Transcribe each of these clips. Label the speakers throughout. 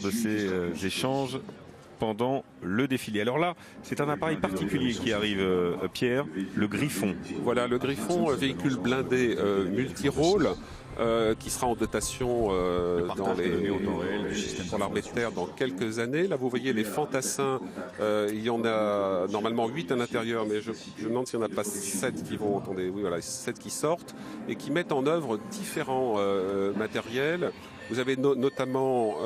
Speaker 1: de ces échanges pendant le défilé. Alors là, c'est un appareil particulier qui arrive, Pierre, le Griffon.
Speaker 2: Voilà, le Griffon, véhicule blindé multirôle. Qui sera en dotation pour l'armée de terre dans quelques années. Là, vous voyez les fantassins, il y en a normalement 8 à l'intérieur, mais je me demande s'il n'y en a pas 7 qui vont, attendez, oui, voilà, 7 qui sortent et qui mettent en œuvre différents matériels. Vous avez notamment,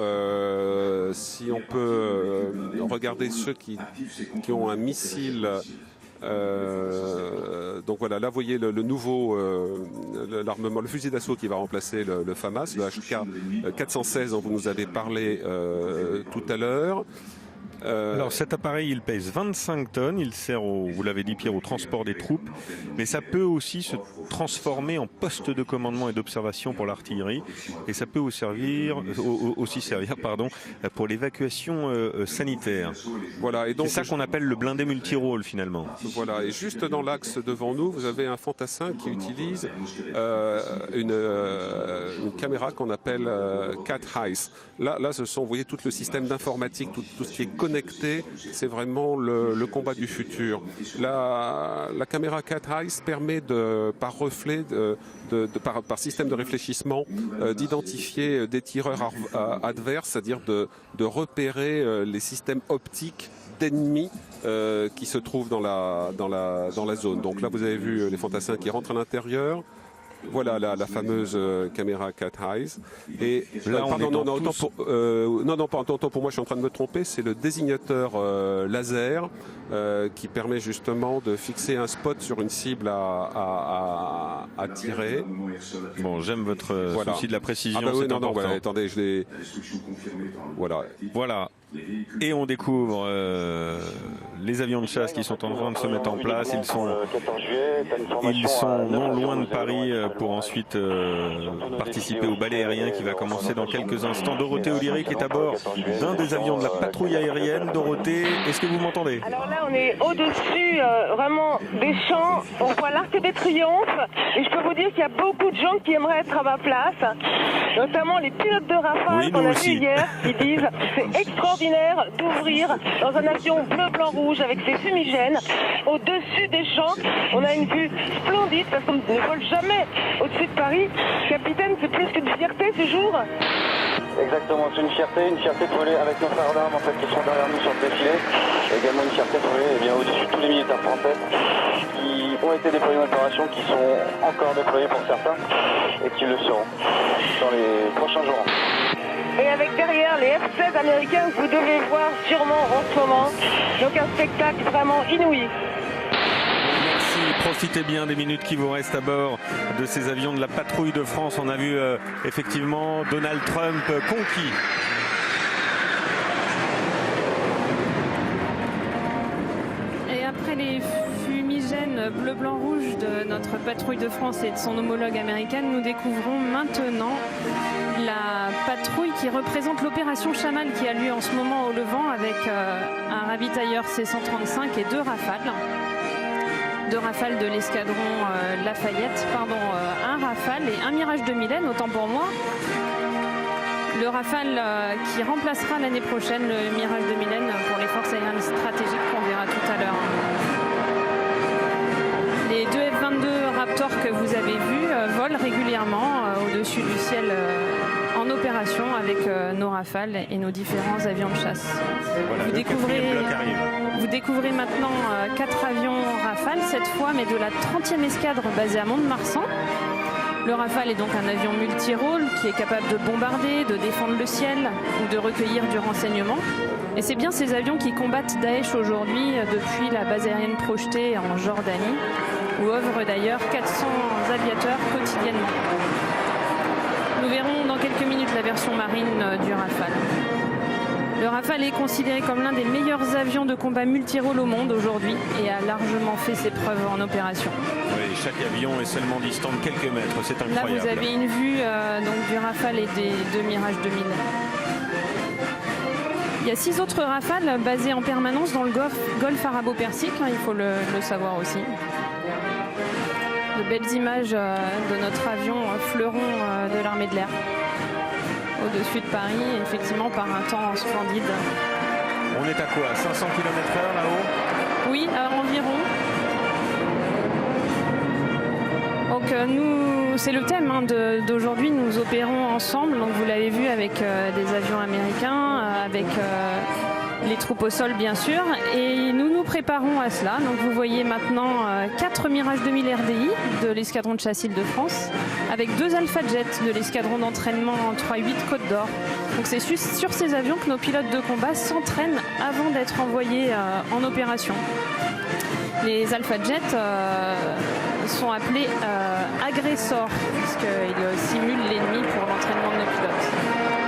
Speaker 2: si on peut regarder ceux qui ont un missile. Donc voilà, là vous voyez le nouveau l'armement, le fusil d'assaut qui va remplacer le FAMAS, le HK 416 dont vous nous avez parlé tout à l'heure.
Speaker 1: Alors cet appareil, il pèse 25 tonnes, il sert, vous l'avez dit Pierre, au transport des troupes, mais ça peut aussi se transformer en poste de commandement et d'observation pour l'artillerie, et ça peut aussi servir pour l'évacuation sanitaire.
Speaker 2: Voilà, et donc
Speaker 1: c'est ça qu'on appelle le blindé multirôle finalement.
Speaker 2: Voilà, et juste dans l'axe devant nous, vous avez un fantassin qui utilise une caméra qu'on appelle Cat Eyes. Là, ce sont, vous voyez, tout le système d'informatique, tout ce qui est connecté, c'est vraiment le combat du futur. La caméra Cat Eyes permet par reflet, par système de réfléchissement, d'identifier des tireurs adverses, c'est-à-dire de repérer les systèmes optiques d'ennemis qui se trouvent dans la zone. Donc là, vous avez vu les fantassins qui rentrent à l'intérieur. Voilà la fameuse caméra Cat Eyes. Et
Speaker 1: là,
Speaker 2: autant pour moi, je suis en train de me tromper. C'est le désignateur laser qui permet justement de fixer un spot sur une cible à tirer.
Speaker 1: Bon, j'aime votre souci de la précision.
Speaker 2: Ah bah oui, non, attendez, je l'ai.
Speaker 1: Voilà. Et on découvre les avions de chasse qui sont en train de se mettre en place. Ils sont non loin de Paris pour ensuite participer au ballet aérien qui va commencer dans quelques instants. Dorothée Olyric est à bord d'un des avions de la patrouille aérienne. Dorothée, est-ce que vous m'entendez?
Speaker 3: Alors là, on est au-dessus vraiment des champs. On voit l'Arc de Triomphe. Et je peux vous dire qu'il y a beaucoup de gens qui aimeraient être à ma place, notamment les pilotes de Rafale qu'on a vu hier, qui disent c'est extraordinaire d'ouvrir dans un avion bleu, blanc, rouge avec ses fumigènes au-dessus des champs. On a une vue splendide parce qu'on ne vole jamais au-dessus de Paris. Capitaine, c'est plus qu'une fierté ce jour.
Speaker 4: Exactement, c'est une fierté de voler avec nos frères d'armes en fait, qui sont derrière nous sur le défilé. Et également une fierté de voler au-dessus de tous les militaires français qui ont été déployés en opération, qui sont encore déployés pour certains et qui le seront dans les prochains jours.
Speaker 3: Et avec derrière les F-16 américains que vous devez voir sûrement en ce moment. Donc un spectacle vraiment inouï.
Speaker 1: Merci, profitez bien des minutes qui vous restent à bord de ces avions de la patrouille de France. On a vu effectivement Donald Trump conquis.
Speaker 5: Et après les fumigènes bleu, blanc, rouge de notre patrouille de France et de son homologue américaine, nous découvrons maintenant la patrouille qui représente l'opération Chamal qui a lieu en ce moment au Levant avec un ravitailleur C-135 et 2 Rafales. 2 Rafales de l'escadron Lafayette, un Rafale et un Mirage 2000N, autant pour moi. Le Rafale qui remplacera l'année prochaine le Mirage 2000N pour les forces aériennes stratégiques qu'on verra tout à l'heure. Les 2 F-22 Raptor que vous avez vus volent régulièrement au-dessus du ciel en opération avec nos Rafales et nos différents avions de chasse.
Speaker 1: Voilà,
Speaker 5: vous découvrez maintenant 4 avions Rafale, cette fois, mais de la 30e escadre basée à Mont-de-Marsan. Le Rafale est donc un avion multirôle qui est capable de bombarder, de défendre le ciel ou de recueillir du renseignement. Et c'est bien ces avions qui combattent Daesh aujourd'hui depuis la base aérienne projetée en Jordanie, où œuvrent d'ailleurs 400 aviateurs quotidiennement. Nous verrons dans quelques minutes la version marine du Rafale. Le Rafale est considéré comme l'un des meilleurs avions de combat multirôle au monde aujourd'hui et a largement fait ses preuves en opération.
Speaker 1: Oui, chaque avion est seulement distant de quelques mètres, c'est incroyable.
Speaker 5: Là, vous avez une vue donc, du Rafale et des 2 Mirage 2000. Il y a 6 autres Rafales basés en permanence dans le golfe arabo-persique, il faut le savoir aussi. De belles images de notre avion fleuron de l'armée de l'air. au-dessus de Paris, effectivement par un temps splendide.
Speaker 1: On est à quoi, 500 km/h là-haut? Oui,
Speaker 5: environ. Donc nous, c'est le thème d'aujourd'hui, nous opérons ensemble, donc vous l'avez vu avec des avions américains, avec les troupes au sol bien sûr, et nous nous préparons à cela. Donc vous voyez maintenant 4 Mirage 2000 RDI de l'escadron de chasse Île-de-France, avec 2 Alpha Jet de l'escadron d'entraînement 3-8 Côte d'Or. Donc c'est sur ces avions que nos pilotes de combat s'entraînent avant d'être envoyés en opération. Les Alpha Jet sont appelés agresseurs, puisqu'ils simulent l'ennemi pour l'entraînement de nos pilotes.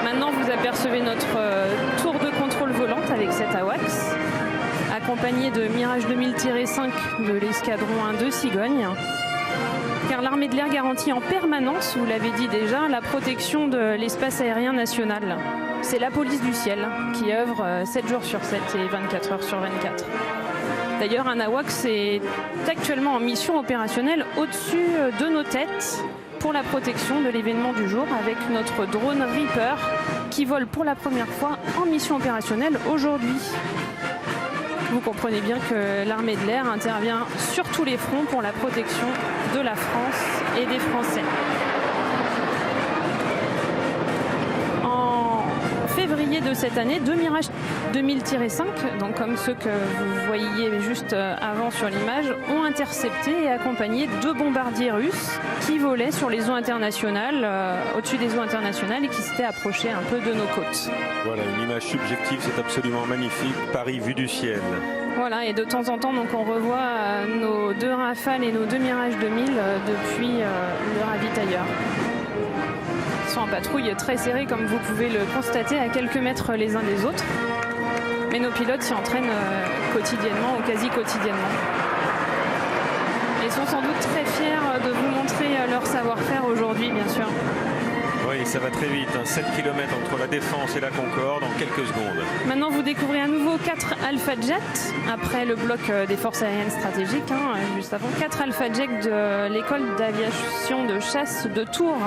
Speaker 5: Maintenant, vous apercevez notre tour de contrôle volante avec cette AWACS, accompagné de Mirage 2000-5 de l'escadron 1 de Cigogne. Car l'armée de l'air garantit en permanence, vous l'avez dit déjà, la protection de l'espace aérien national. C'est la police du ciel qui œuvre 7 jours sur 7 et 24 heures sur 24. D'ailleurs, un AWACS est actuellement en mission opérationnelle au-dessus de nos têtes pour la protection de l'événement du jour avec notre drone Reaper qui vole pour la première fois en mission opérationnelle aujourd'hui. Vous comprenez bien que l'armée de l'air intervient sur tous les fronts pour la protection de la France et des Français. Février de cette année, 2 Mirage 2000-5, donc comme ceux que vous voyiez juste avant sur l'image, ont intercepté et accompagné 2 bombardiers russes qui volaient sur les eaux internationales, au-dessus des eaux internationales et qui s'étaient approchés un peu de nos côtes.
Speaker 1: Voilà, une image subjective, c'est absolument magnifique. Paris vu du ciel.
Speaker 5: Voilà, et de temps en temps, donc, on revoit nos 2 Rafales et nos 2 Mirage 2000 depuis le ravitailleur. En patrouille très serrée comme vous pouvez le constater à quelques mètres les uns des autres, mais nos pilotes s'y entraînent quotidiennement ou quasi quotidiennement et sont sans doute très fiers de vous montrer leur savoir-faire aujourd'hui, bien sûr.
Speaker 1: Oui, ça va très vite, 7 km entre la Défense et la Concorde en quelques secondes.
Speaker 5: Maintenant vous découvrez à nouveau 4 Alpha Jet après le bloc des forces aériennes stratégiques, juste avant, 4 Alpha Jet de l'école d'aviation de chasse de Tours.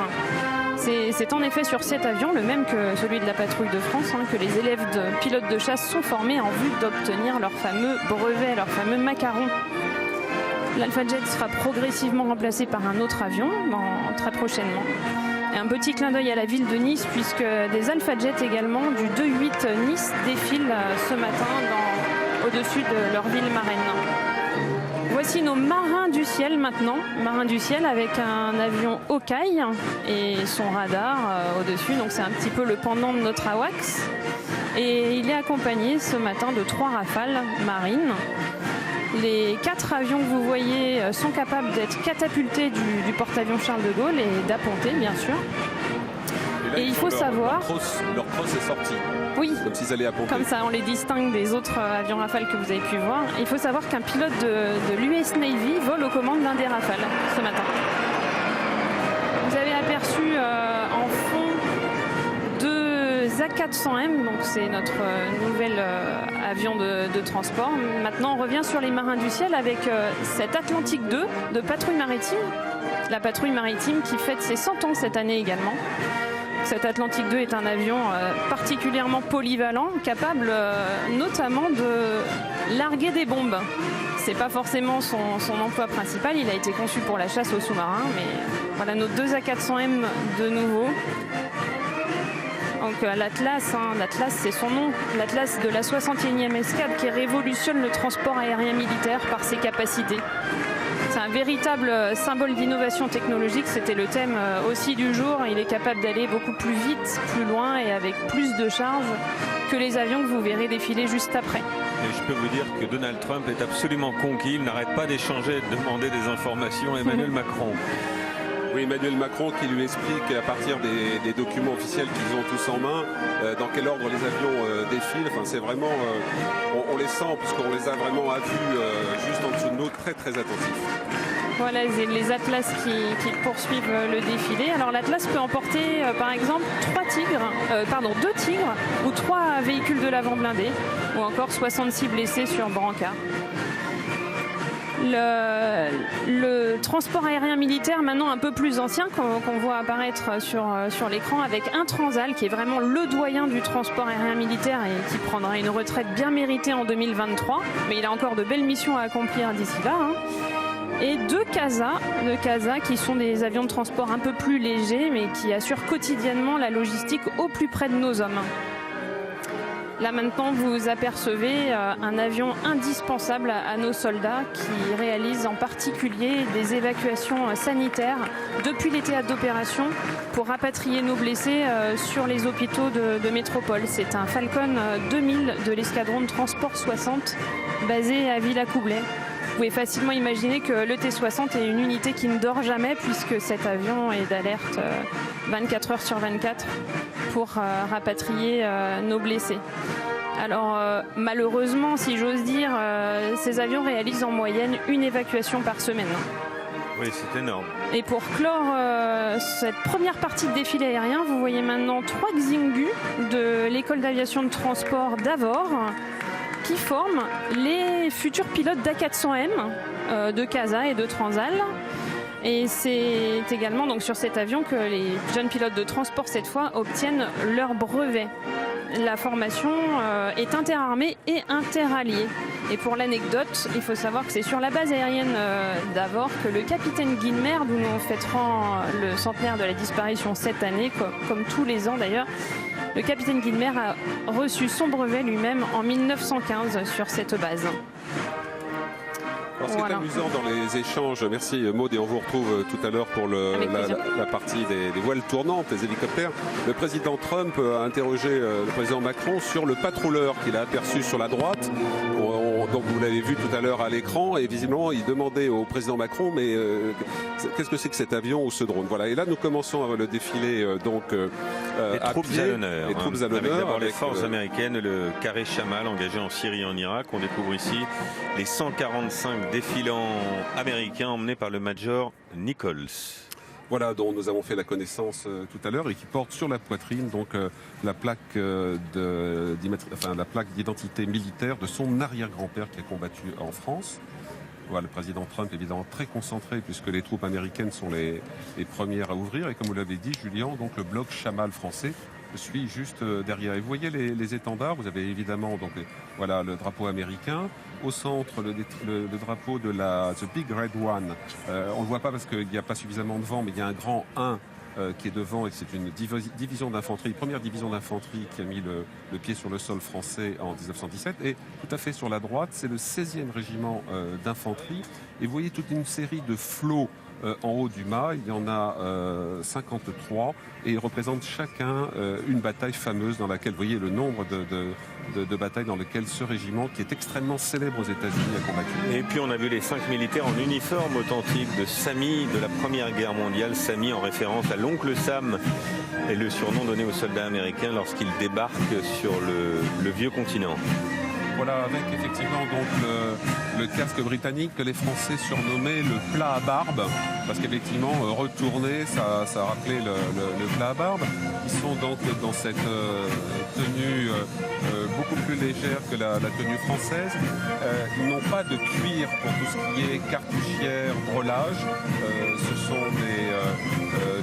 Speaker 5: C'est en effet sur cet avion, le même que celui de la patrouille de France, que les élèves de pilotes de chasse sont formés en vue d'obtenir leur fameux brevet, leur fameux macaron. L'Alpha Jet sera progressivement remplacé par un autre avion très prochainement. Et un petit clin d'œil à la ville de Nice, puisque des Alpha Jet également du 2-8 Nice défilent ce matin au-dessus de leur ville marraine. Voici nos marins du ciel maintenant, marins du ciel avec un avion Hawkeye et son radar au-dessus, donc c'est un petit peu le pendant de notre AWACS. Et il est accompagné ce matin de 3 Rafales marines. Les 4 avions que vous voyez sont capables d'être catapultés du porte-avions Charles de Gaulle et d'apponter bien sûr. Et il faut savoir...
Speaker 2: Leur crosse est sortie.
Speaker 5: Oui,
Speaker 2: comme s'ils allaient apponter.
Speaker 5: Comme ça on les distingue des autres avions Rafale que vous avez pu voir. Et il faut savoir qu'un pilote de l'US Navy vole aux commandes d'un des Rafales ce matin. Vous avez aperçu en fond 2 A400M, donc c'est notre nouvel avion de transport. Maintenant on revient sur les marins du ciel avec cette Atlantique 2 de patrouille maritime. La patrouille maritime qui fête ses 100 ans cette année également. Cet Atlantique 2 est un avion particulièrement polyvalent, capable notamment de larguer des bombes. C'est pas forcément son emploi principal, il a été conçu pour la chasse aux sous-marins, mais voilà nos 2 A400M de nouveau. Donc l'Atlas, l'Atlas c'est son nom, l'Atlas de la 61e escadre qui révolutionne le transport aérien militaire par ses capacités. C'est un véritable symbole d'innovation technologique, c'était le thème aussi du jour. Il est capable d'aller beaucoup plus vite, plus loin et avec plus de charge que les avions que vous verrez défiler juste après.
Speaker 1: Et je peux vous dire que Donald Trump est absolument conquis, il n'arrête pas d'échanger et de demander des informations à Emmanuel Macron.
Speaker 2: Oui, Emmanuel Macron qui lui explique à partir des documents officiels qu'ils ont tous en main dans quel ordre les avions défilent. Enfin, c'est vraiment, on les sent puisqu'on les a vraiment à vue juste en dessous de nous, très très attentifs.
Speaker 5: Voilà les Atlas qui poursuivent le défilé. Alors l'Atlas peut emporter par exemple 2 tigres ou 3 véhicules de l'avant blindé ou encore 66 blessés sur brancard. Le transport aérien militaire maintenant un peu plus ancien qu'on voit apparaître sur l'écran avec un Transal qui est vraiment le doyen du transport aérien militaire et qui prendra une retraite bien méritée en 2023. Mais il a encore de belles missions à accomplir d'ici là. Et deux CASA qui sont des avions de transport un peu plus légers mais qui assurent quotidiennement la logistique au plus près de nos hommes. Là maintenant vous apercevez un avion indispensable à nos soldats qui réalise en particulier des évacuations sanitaires depuis les théâtres d'opération pour rapatrier nos blessés sur les hôpitaux de métropole. C'est un Falcon 2000 de l'escadron de transport 60 basé à Villacoublay. Vous pouvez facilement imaginer que le T-60 est une unité qui ne dort jamais puisque cet avion est d'alerte 24 heures sur 24 pour rapatrier nos blessés. Alors malheureusement, si j'ose dire, ces avions réalisent en moyenne une évacuation par semaine.
Speaker 1: Oui, c'est énorme.
Speaker 5: Et pour clore cette première partie de défilé aérien, vous voyez maintenant 3 Xingu de l'école d'aviation de transport d'Avord qui forment les futurs pilotes d'A400M de CASA et de Transal. Et c'est également donc sur cet avion que les jeunes pilotes de transport cette fois obtiennent leur brevet. La formation est interarmée et interalliée. Et pour l'anecdote, il faut savoir que c'est sur la base aérienne d'Avord que le capitaine Guilmer, d'où nous fêterons le centenaire de la disparition cette année, comme tous les ans d'ailleurs, le capitaine Guilmer a reçu son brevet lui-même en 1915 sur cette base.
Speaker 2: Alors, ce qui est amusant dans les échanges, merci Maud, et on vous retrouve tout à l'heure pour la partie des voiles tournantes, des hélicoptères. Le président Trump a interrogé le président Macron sur le patrouilleur qu'il a aperçu sur la droite. Donc vous l'avez vu tout à l'heure à l'écran, et visiblement il demandait au président Macron, mais qu'est-ce que c'est que cet avion ou ce drone? Voilà. Et là nous commençons le défilé
Speaker 1: les troupes à l'honneur. Avec d'abord les forces américaines, le carré Chamal engagé en Syrie et en Irak. On découvre ici les 145 défilants américains emmenés par le Major Nichols.
Speaker 2: Voilà, dont nous avons fait la connaissance tout à l'heure et qui porte sur la poitrine donc la plaque d'identité militaire de son arrière-grand-père qui a combattu en France. Voilà, le président Trump évidemment très concentré puisque les troupes américaines sont les premières à ouvrir et comme vous l'avez dit Julien, donc le bloc Chamal français suit juste derrière. Et vous voyez les étendards, vous avez évidemment donc voilà le drapeau américain. Au centre, le drapeau de la The Big Red One. On ne le voit pas parce qu'il n'y a pas suffisamment de vent, mais il y a un grand 1 qui est devant et c'est une division d'infanterie, première division d'infanterie qui a mis le pied sur le sol français en 1917. Et tout à fait sur la droite, c'est le 16e régiment d'infanterie. Et vous voyez toute une série de flots en haut du mât, il y en a 53 et ils représentent chacun une bataille fameuse dans laquelle, vous voyez le nombre de batailles dans lesquelles ce régiment, qui est extrêmement célèbre aux États-Unis, a combattu.
Speaker 1: Et puis on a vu les 5 militaires en uniforme authentique de Sami de la Première Guerre mondiale, Sami en référence à l'oncle Sam et le surnom donné aux soldats américains lorsqu'ils débarquent sur le vieux continent.
Speaker 2: Voilà, avec effectivement donc le casque britannique que les Français surnommaient le plat à barbe, parce qu'effectivement retourné, ça rappelait le plat à barbe. Ils sont donc dans cette tenue beaucoup plus légère que la tenue française. Ils n'ont pas de cuir pour tout ce qui est cartouchière, breulage. Ce sont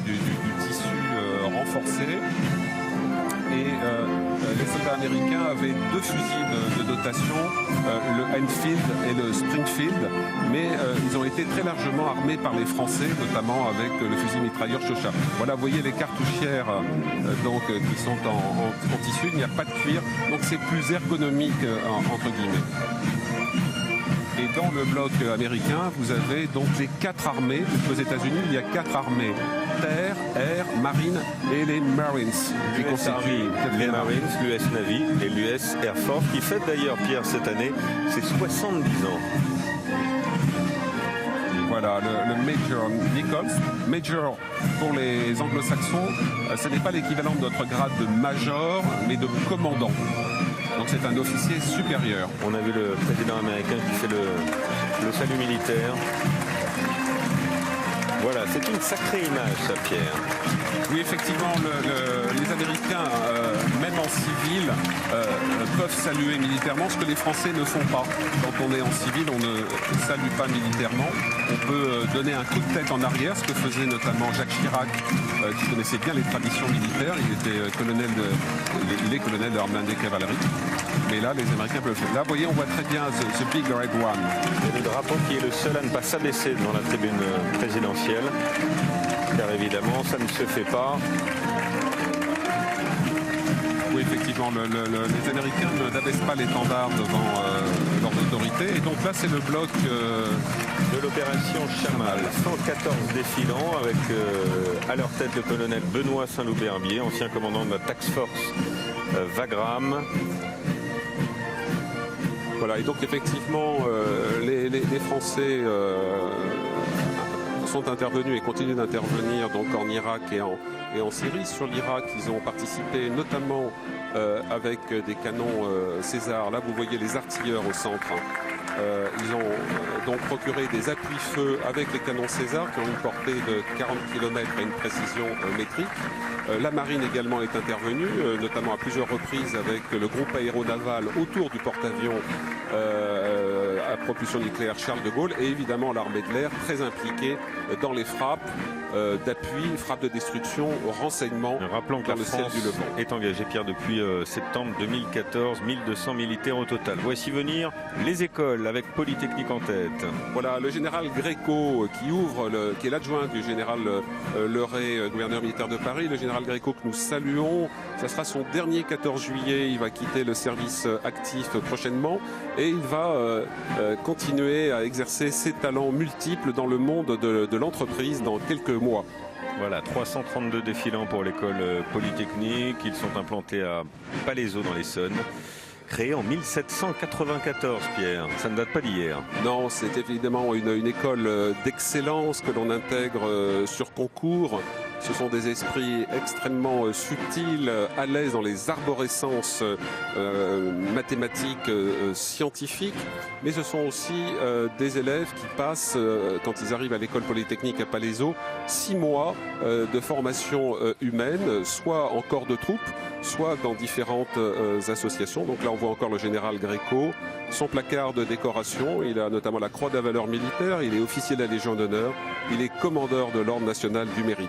Speaker 2: du tissu renforcé. Et les soldats américains avaient 2 fusils de dotation, le Enfield et le Springfield, mais ils ont été très largement armés par les Français, notamment avec le fusil mitrailleur Chauchat. Voilà, vous voyez les cartouchières qui sont en tissu, il n'y a pas de cuir, donc c'est plus ergonomique entre guillemets. Et dans le bloc américain, vous avez donc les 4 armées. Aux États-Unis, il y a 4 armées. Terre, Air, Marine et les Marines.
Speaker 1: Qui constituent les Marines, l'US Navy et l'US Air Force, qui fête d'ailleurs, Pierre, cette année, ses 70 ans.
Speaker 2: Voilà, le Major Nichols. Major, pour les anglo-saxons, ce n'est pas l'équivalent de notre grade de major, mais de commandant. Donc c'est un officier supérieur.
Speaker 1: On a vu le président américain qui fait le salut militaire. Voilà, c'est une sacrée image, ça, Pierre.
Speaker 2: Oui, effectivement, les Américains, même en civil, peuvent saluer militairement, ce que les Français ne font pas. Quand on est en civil, on ne salue pas militairement. On peut donner un coup de tête en arrière, ce que faisait notamment Jacques Chirac, qui connaissait bien les traditions militaires. Il est colonel de l'armée des cavaleries. Mais là, les Américains peuvent le faire. Là, vous voyez, on voit très bien ce Big Red One.
Speaker 1: Et le drapeau qui est le seul à ne pas s'abaisser dans la tribune présidentielle. Car évidemment, ça ne se fait pas.
Speaker 2: Oui, effectivement, les Américains n'abaissent pas l'étendard devant leur autorité. Et donc là, c'est le bloc
Speaker 1: de l'opération Chamal. 114 défilants avec à leur tête le colonel Benoît Saint-Loup-Berbier, ancien commandant de la Task Force Wagram.
Speaker 2: Voilà, et donc effectivement, les Français sont intervenus et continuent d'intervenir donc en Irak et en Syrie. Sur l'Irak, ils ont participé notamment avec des canons César. Là, vous voyez les artilleurs au centre. Ils ont donc procuré des appuis-feu avec les canons César qui ont une portée de 40 km à une précision métrique. La marine également est intervenue, notamment à plusieurs reprises avec le groupe aéronaval autour du porte-avions à propulsion nucléaire Charles de Gaulle, et évidemment l'armée de l'air très impliquée dans les frappes d'appui, frappes de destruction, renseignement.
Speaker 1: Rappelons que
Speaker 2: dans
Speaker 1: la
Speaker 2: le ciel
Speaker 1: France
Speaker 2: du Levant
Speaker 1: est engagée, Pierre, depuis septembre 2014, 1200 militaires au total. Voici venir les écoles avec Polytechnique en tête.
Speaker 2: Voilà, le général Gréco qui ouvre, qui est l'adjoint du général Leray, gouverneur militaire de Paris. Le général Gréco que nous saluons, ça sera son dernier 14 juillet. Il va quitter le service actif prochainement et il va continuer à exercer ses talents multiples dans le monde de l'entreprise dans quelques mois.
Speaker 1: Voilà, 332 défilants pour l'école Polytechnique. Ils sont implantés à Palaiseau dans l'Essonne. Créé en 1794, Pierre. Ça ne date pas d'hier.
Speaker 2: Non, c'est évidemment une école d'excellence que l'on intègre sur concours. Ce sont des esprits extrêmement subtils, à l'aise dans les arborescences mathématiques, scientifiques, mais ce sont aussi des élèves qui passent, quand ils arrivent à l'école polytechnique à Palaiseau, 6 mois de formation humaine, soit en corps de troupe, soit dans différentes associations. Donc là, on voit encore le général Gréco, son placard de décoration. Il a notamment la Croix de la valeur militaire, il est officier de la Légion d'honneur, il est commandeur de l'Ordre national du mérite.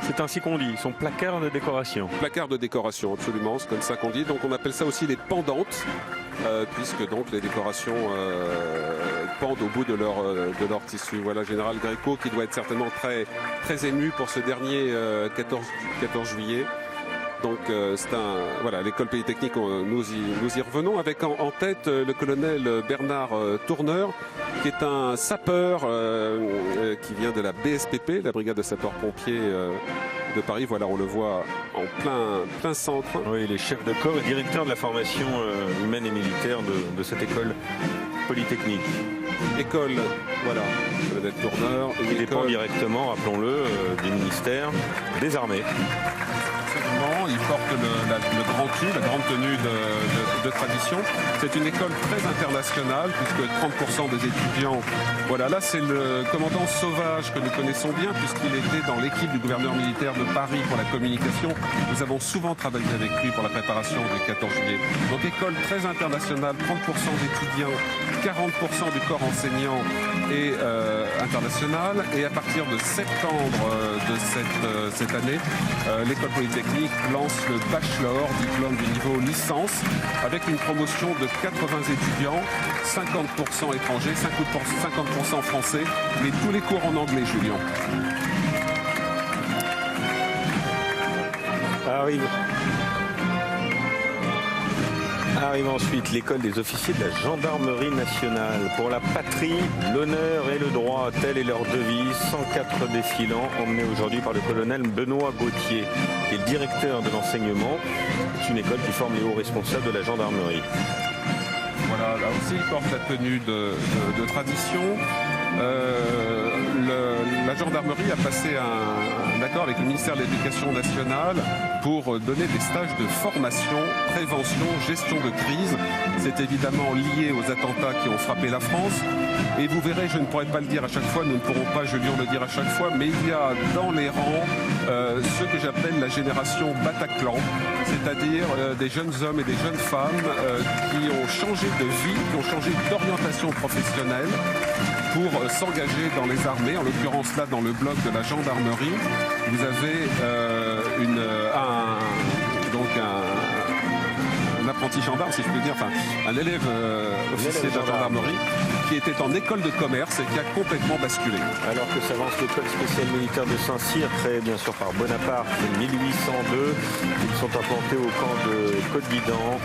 Speaker 1: C'est ainsi qu'on dit, son placard de décoration.
Speaker 2: Placard de décoration, absolument, c'est comme ça qu'on dit. Donc on appelle ça aussi les pendantes, puisque donc les décorations pendent au bout de leur tissu. Voilà, général Gréco qui doit être certainement très, très ému pour ce dernier 14 juillet. Donc voilà, l'école polytechnique, nous y revenons avec en tête le colonel Bernard Tourneur, qui est un sapeur qui vient de la BSPP, la brigade de sapeurs-pompiers de Paris. Voilà, on le voit en plein centre.
Speaker 1: Oui, il est chef de corps et directeur de la formation humaine et militaire de cette école polytechnique.
Speaker 2: École, voilà, colonel Tourneur.
Speaker 1: Il dépend directement, rappelons-le, du ministère des Armées.
Speaker 2: Il porte le grand cul, la grande tenue de tradition. C'est une école très internationale puisque 30% des étudiants... Voilà, là c'est le commandant Sauvage que nous connaissons bien puisqu'il était dans l'équipe du gouverneur militaire de Paris pour la communication. Nous avons souvent travaillé avec lui pour la préparation du 14 juillet. Donc école très internationale, 30% d'étudiants, 40% du corps enseignant et international. Et à partir de septembre de cette année, l'école polytechnique lance le bachelor, diplôme du niveau licence, avec une promotion de 80 étudiants, 50% étrangers, 50% français, mais tous les cours en anglais, Julien.
Speaker 1: Arrive ensuite l'école des officiers de la gendarmerie nationale. Pour la patrie, l'honneur et le droit, telle est leur devise. 104 défilants emmenés aujourd'hui par le colonel Benoît Gauthier, qui est le directeur de l'enseignement. C'est une école qui forme les hauts responsables de la gendarmerie.
Speaker 2: Voilà, là aussi il porte la tenue de tradition. la gendarmerie a passé un accord avec le ministère de l'Éducation nationale pour donner des stages de formation, prévention, gestion de crise. C'est évidemment lié aux attentats qui ont frappé la France. Et vous verrez, je ne pourrai pas le dire à chaque fois, nous ne pourrons pas, Julien, le dire à chaque fois, mais il y a dans les rangs ce que j'appelle la génération Bataclan, c'est-à-dire des jeunes hommes et des jeunes femmes qui ont changé de vie, qui ont changé d'orientation professionnelle pour s'engager dans les armées, en l'occurrence là dans le bloc de la gendarmerie. Vous avez un apprenti gendarme, si je peux dire, enfin un élève officier de la gendarmerie qui était en école de commerce et qui a complètement basculé.
Speaker 1: Alors que s'avance l'école spéciale militaire de Saint-Cyr, créée bien sûr par Bonaparte en 1802. Ils sont implantés au camp de Côte-Guidan,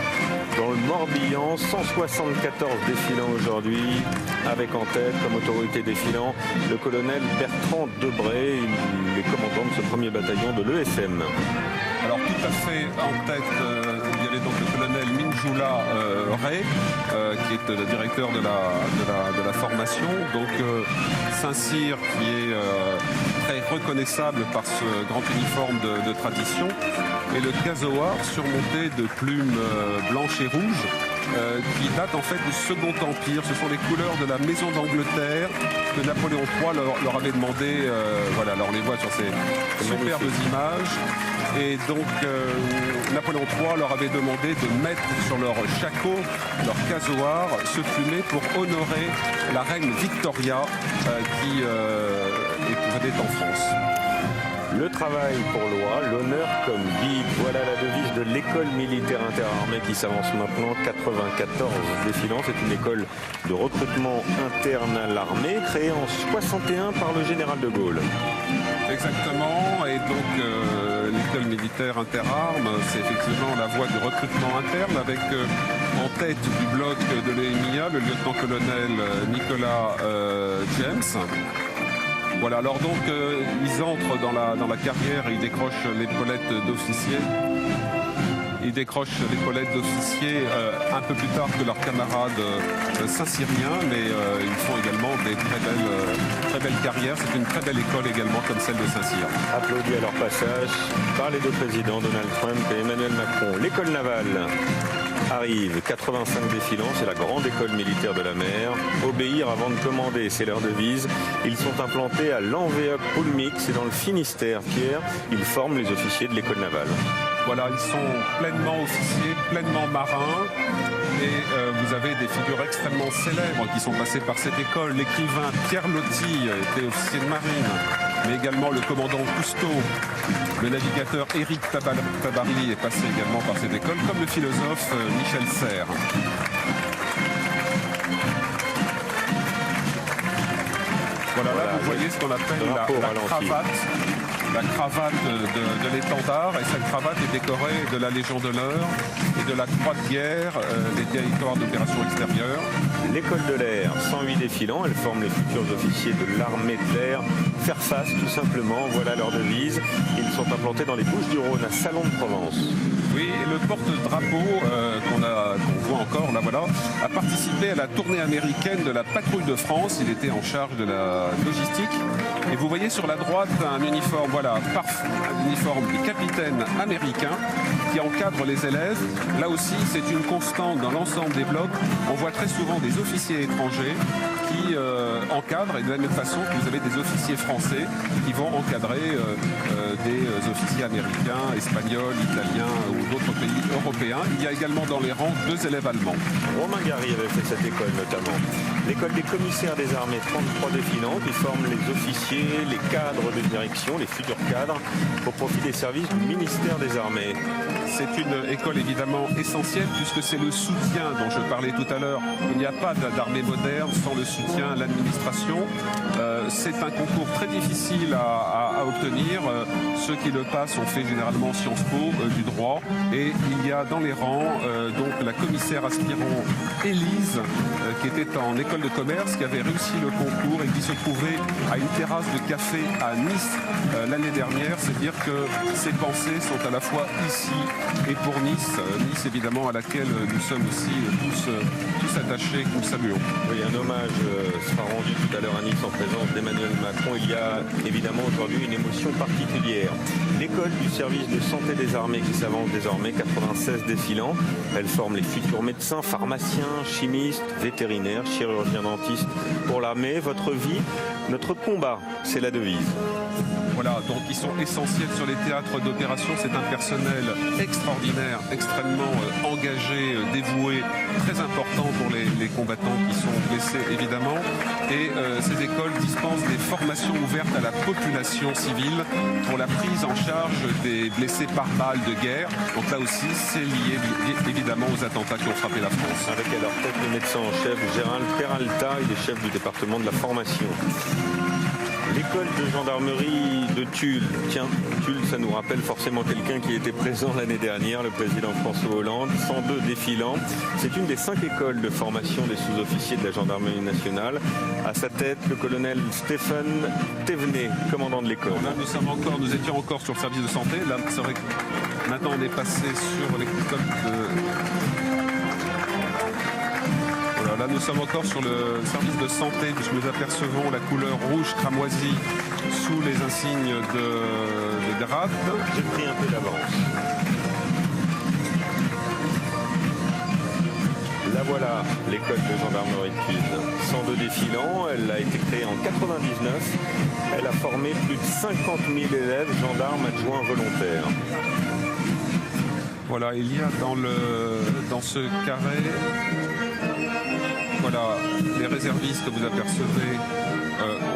Speaker 1: dans le Morbihan. 174 défilants aujourd'hui, avec en tête comme autorité défilant le colonel Bertrand Debray. Il est commandant de ce premier bataillon de l'ESM.
Speaker 2: Alors tout à fait en tête, il y avait donc le colonel Minjoula Ray, qui est le directeur de la formation. Donc Saint-Cyr qui est très reconnaissable par ce grand uniforme de tradition. Et le casoar surmonté de plumes blanches et rouges, qui datent en fait du Second Empire. Ce sont les couleurs de la Maison d'Angleterre que Napoléon III leur avait demandé. Voilà, alors on les voit sur ces superbes images. Et donc Napoléon III leur avait demandé de mettre sur leur shako, leur casoar, ce plumet pour honorer la reine Victoria qui venait en France.
Speaker 1: Le travail pour loi, l'honneur comme guide. Voilà la devise de l'école militaire interarmée qui s'avance maintenant. 94 défilants. C'est une école de recrutement interne à l'armée créée en 61 par le général de Gaulle.
Speaker 2: Exactement. Et donc l'école militaire interarmes, c'est effectivement la voie du recrutement interne avec en tête du bloc de l'EMIA le lieutenant-colonel Nicolas James. Voilà, alors donc ils entrent dans la carrière et ils décrochent l'épaulette d'officier. Ils décrochent l'épaulette d'officier un peu plus tard que leurs camarades saint-cyriens, mais ils font également des très belles carrières. C'est une très belle école également comme celle de Saint-Cyr.
Speaker 1: Applaudis à leur passage par les deux présidents, Donald Trump et Emmanuel Macron. L'école navale arrive, 85 défilants, c'est la grande école militaire de la mer. Obéir avant de commander, c'est leur devise. Ils sont implantés à Lanvéoc-Poulmic, c'est dans le Finistère. Pierre, ils forment les officiers de l'école navale.
Speaker 2: Voilà, ils sont pleinement officiers, pleinement marins. Et vous avez des figures extrêmement célèbres qui sont passées par cette école. L'écrivain Pierre Loti était officier de marine, mais également le commandant Cousteau. Le navigateur Éric Tabary est passé également par cette école, comme le philosophe Michel Serres. Voilà, là vous voyez ce qu'on appelle la cravate de l'étendard, et cette cravate est décorée de la Légion d'honneur et de la Croix de guerre des territoires d'opération extérieure.
Speaker 1: L'école de l'air, 108 défilants, elle forme les futurs officiers de l'armée de l'air. Faire face, tout simplement, voilà leur devise. Ils sont implantés dans les Bouches-du-Rhône, à Salon de Provence.
Speaker 2: Oui, et le porte-drapeau qu'on voit encore, là voilà, a participé à la tournée américaine de la patrouille de France. Il était en charge de la logistique. Et vous voyez sur la droite un uniforme, voilà, un uniforme du capitaine américain qui encadre les élèves. Là aussi, c'est une constante dans l'ensemble des blocs. On voit très souvent des officiers étrangers qui encadrent, et de la même façon que vous avez des officiers français qui vont encadrer des officiers américains, espagnols, italiens ou d'autres pays européens. Il y a également dans les rangs 2 élèves allemands.
Speaker 1: Romain Gary avait fait cette école notamment. L'école des commissaires des armées, 33 défilants qui forment les officiers, les cadres de direction, les futurs cadres au profit des services du ministère des Armées.
Speaker 2: C'est une école évidemment essentielle puisque c'est le soutien dont je parlais tout à l'heure. Il n'y a pas d'armée moderne sans le soutien à l'administration. C'est un concours très difficile à obtenir. Ceux qui le passent ont fait généralement Sciences Po, du droit. Et il y a dans les rangs donc la commissaire aspirant Élise qui était en école de commerce, qui avait réussi le concours et qui se trouvait à une terrasse de café à Nice l'année dernière. C'est dire que ses pensées sont à la fois ici et pour Nice, Nice évidemment à laquelle nous sommes aussi tous attachés, que nous saluons.
Speaker 1: Oui, un hommage sera rendu tout à l'heure à Nice en présence d'Emmanuel Macron. Il y a évidemment aujourd'hui une émotion particulière. L'école du service de santé des armées qui s'avance désormais, 96 défilants. Elle forme les futurs médecins, pharmaciens, chimistes, vétérinaires, chirurgiens dentistes pour l'armée. Votre vie, notre combat, c'est la devise.
Speaker 2: Voilà, donc ils sont essentiels sur les théâtres d'opération. C'est un personnel extraordinaire, extrêmement engagé, dévoué, très important pour les combattants qui sont blessés évidemment. Et ces écoles dispensent des formations ouvertes à la population civile pour la prise en charge des blessés par balles de guerre. Donc là aussi, c'est lié évidemment aux attentats qui ont frappé la France.
Speaker 1: Avec à leur tête le médecin en chef Gérald Peralta, il est chef du département de la formation. L'école de gendarmerie de Tulle. Tiens, Tulle, ça nous rappelle forcément quelqu'un qui était présent l'année dernière, le président François Hollande. 102 défilants. C'est une des 5 écoles de formation des sous-officiers de la gendarmerie nationale. À sa tête, le colonel Stéphane Thévenet, commandant de l'école.
Speaker 2: Là, nous étions encore sur le service de santé. Là, c'est vrai que maintenant, on est passé sur l'école de... Là, nous sommes encore sur le service de santé puisque nous apercevons la couleur rouge cramoisie sous les insignes de grade.
Speaker 1: J'ai pris un peu d'avance. Là voilà, l'école de gendarmerie de Tulle. 102 défilants, elle a été créée en 99. Elle a formé plus de 50 000 élèves, gendarmes, adjoints, volontaires.
Speaker 2: Voilà, il y a dans ce carré... Voilà, les réservistes que vous apercevez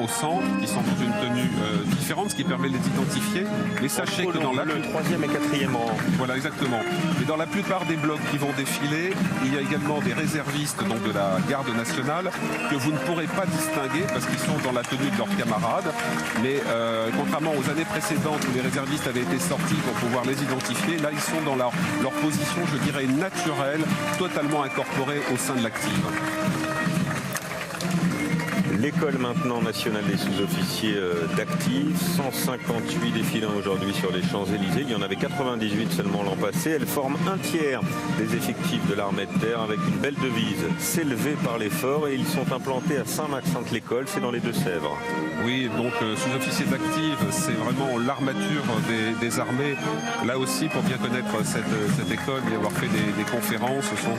Speaker 2: au centre, qui sont dans une tenue différente, ce qui permet de les identifier. Mais sachez que dans
Speaker 1: le 3e et 4e rang.
Speaker 2: Voilà, exactement. Et dans la plupart des blocs qui vont défiler, il y a également des réservistes donc de la garde nationale que vous ne pourrez pas distinguer parce qu'ils sont dans la tenue de leurs camarades. Mais contrairement aux années précédentes où les réservistes avaient été sortis pour pouvoir les identifier, là ils sont dans leur position, je dirais, naturelle, totalement incorporée au sein de l'active.
Speaker 1: L'école maintenant nationale des sous-officiers d'actifs, 158 défilants aujourd'hui sur les Champs-Élysées. Il y en avait 98 seulement l'an passé. Elle forme un tiers des effectifs de l'armée de terre avec une belle devise, s'élever par l'effort, et ils sont implantés à Saint-Max-Sainte-l'École, c'est dans les Deux-Sèvres.
Speaker 2: Oui, donc sous-officier d'actifs, c'est vraiment l'armature des armées. Là aussi, pour bien connaître cette école et avoir fait des conférences, ce sont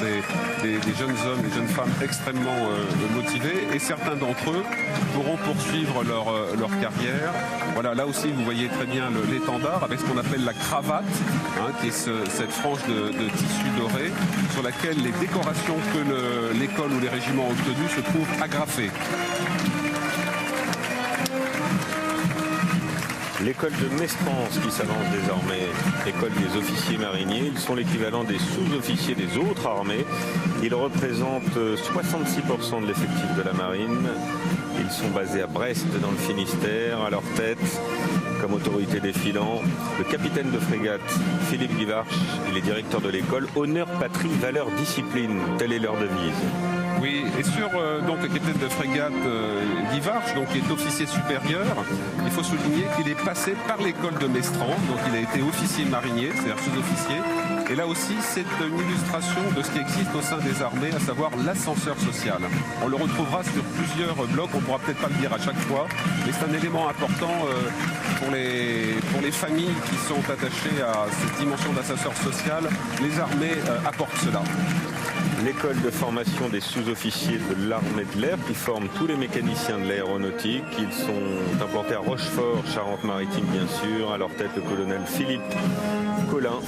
Speaker 2: des jeunes hommes, des jeunes femmes extrêmement motivés, et certains d'entre eux pourront poursuivre leur carrière. Voilà, là aussi vous voyez très bien l'étendard avec ce qu'on appelle la cravate, qui est cette frange de tissu doré sur laquelle les décorations que l'école ou les régiments ont obtenues se trouvent agrafées.
Speaker 1: L'école de Mestrance qui s'avance désormais, école des officiers mariniers. Ils sont l'équivalent des sous-officiers des autres armées. Ils représentent 66% de l'effectif de la marine. Ils sont basés à Brest dans le Finistère. À leur tête, comme autorité défilant, le capitaine de frégate Philippe Guivarch. Il est directeur de l'école. Honneur, patrie, valeur, discipline. Telle est leur devise.
Speaker 2: Oui, et sur donc le capitaine de frégate Guivarch, donc qui est officier supérieur, il faut souligner qu'il est passé par l'école de Mestrance, donc il a été officier marinier, c'est-à-dire sous-officier. Et là aussi, c'est une illustration de ce qui existe au sein des armées, à savoir l'ascenseur social. On le retrouvera sur plusieurs blocs, on ne pourra peut-être pas le dire à chaque fois, mais c'est un élément important pour les familles qui sont attachées à cette dimension d'ascenseur social. Les armées apportent cela.
Speaker 1: L'école de formation des sous-officiers de l'armée de l'air qui forme tous les mécaniciens de l'aéronautique. Ils sont implantés à Rochefort, Charente-Maritime bien sûr. À leur tête, le colonel Philippe Collin.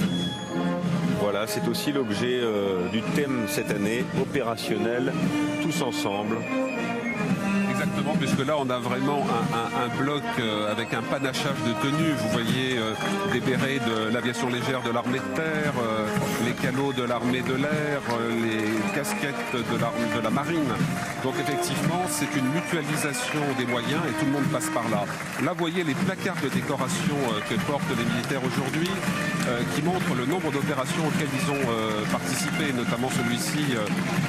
Speaker 1: Voilà, c'est aussi l'objet du thème cette année, opérationnel, tous ensemble.
Speaker 2: Exactement, puisque là on a vraiment un bloc avec un panachage de tenues. Vous voyez des bérets de l'aviation légère de l'armée de terre, les calots de l'armée de l'air, les casquette de la marine. Donc effectivement, c'est une mutualisation des moyens et tout le monde passe par là. Là, vous voyez les placards de décoration que portent les militaires aujourd'hui, qui montrent le nombre d'opérations auxquelles ils ont participé, notamment celui-ci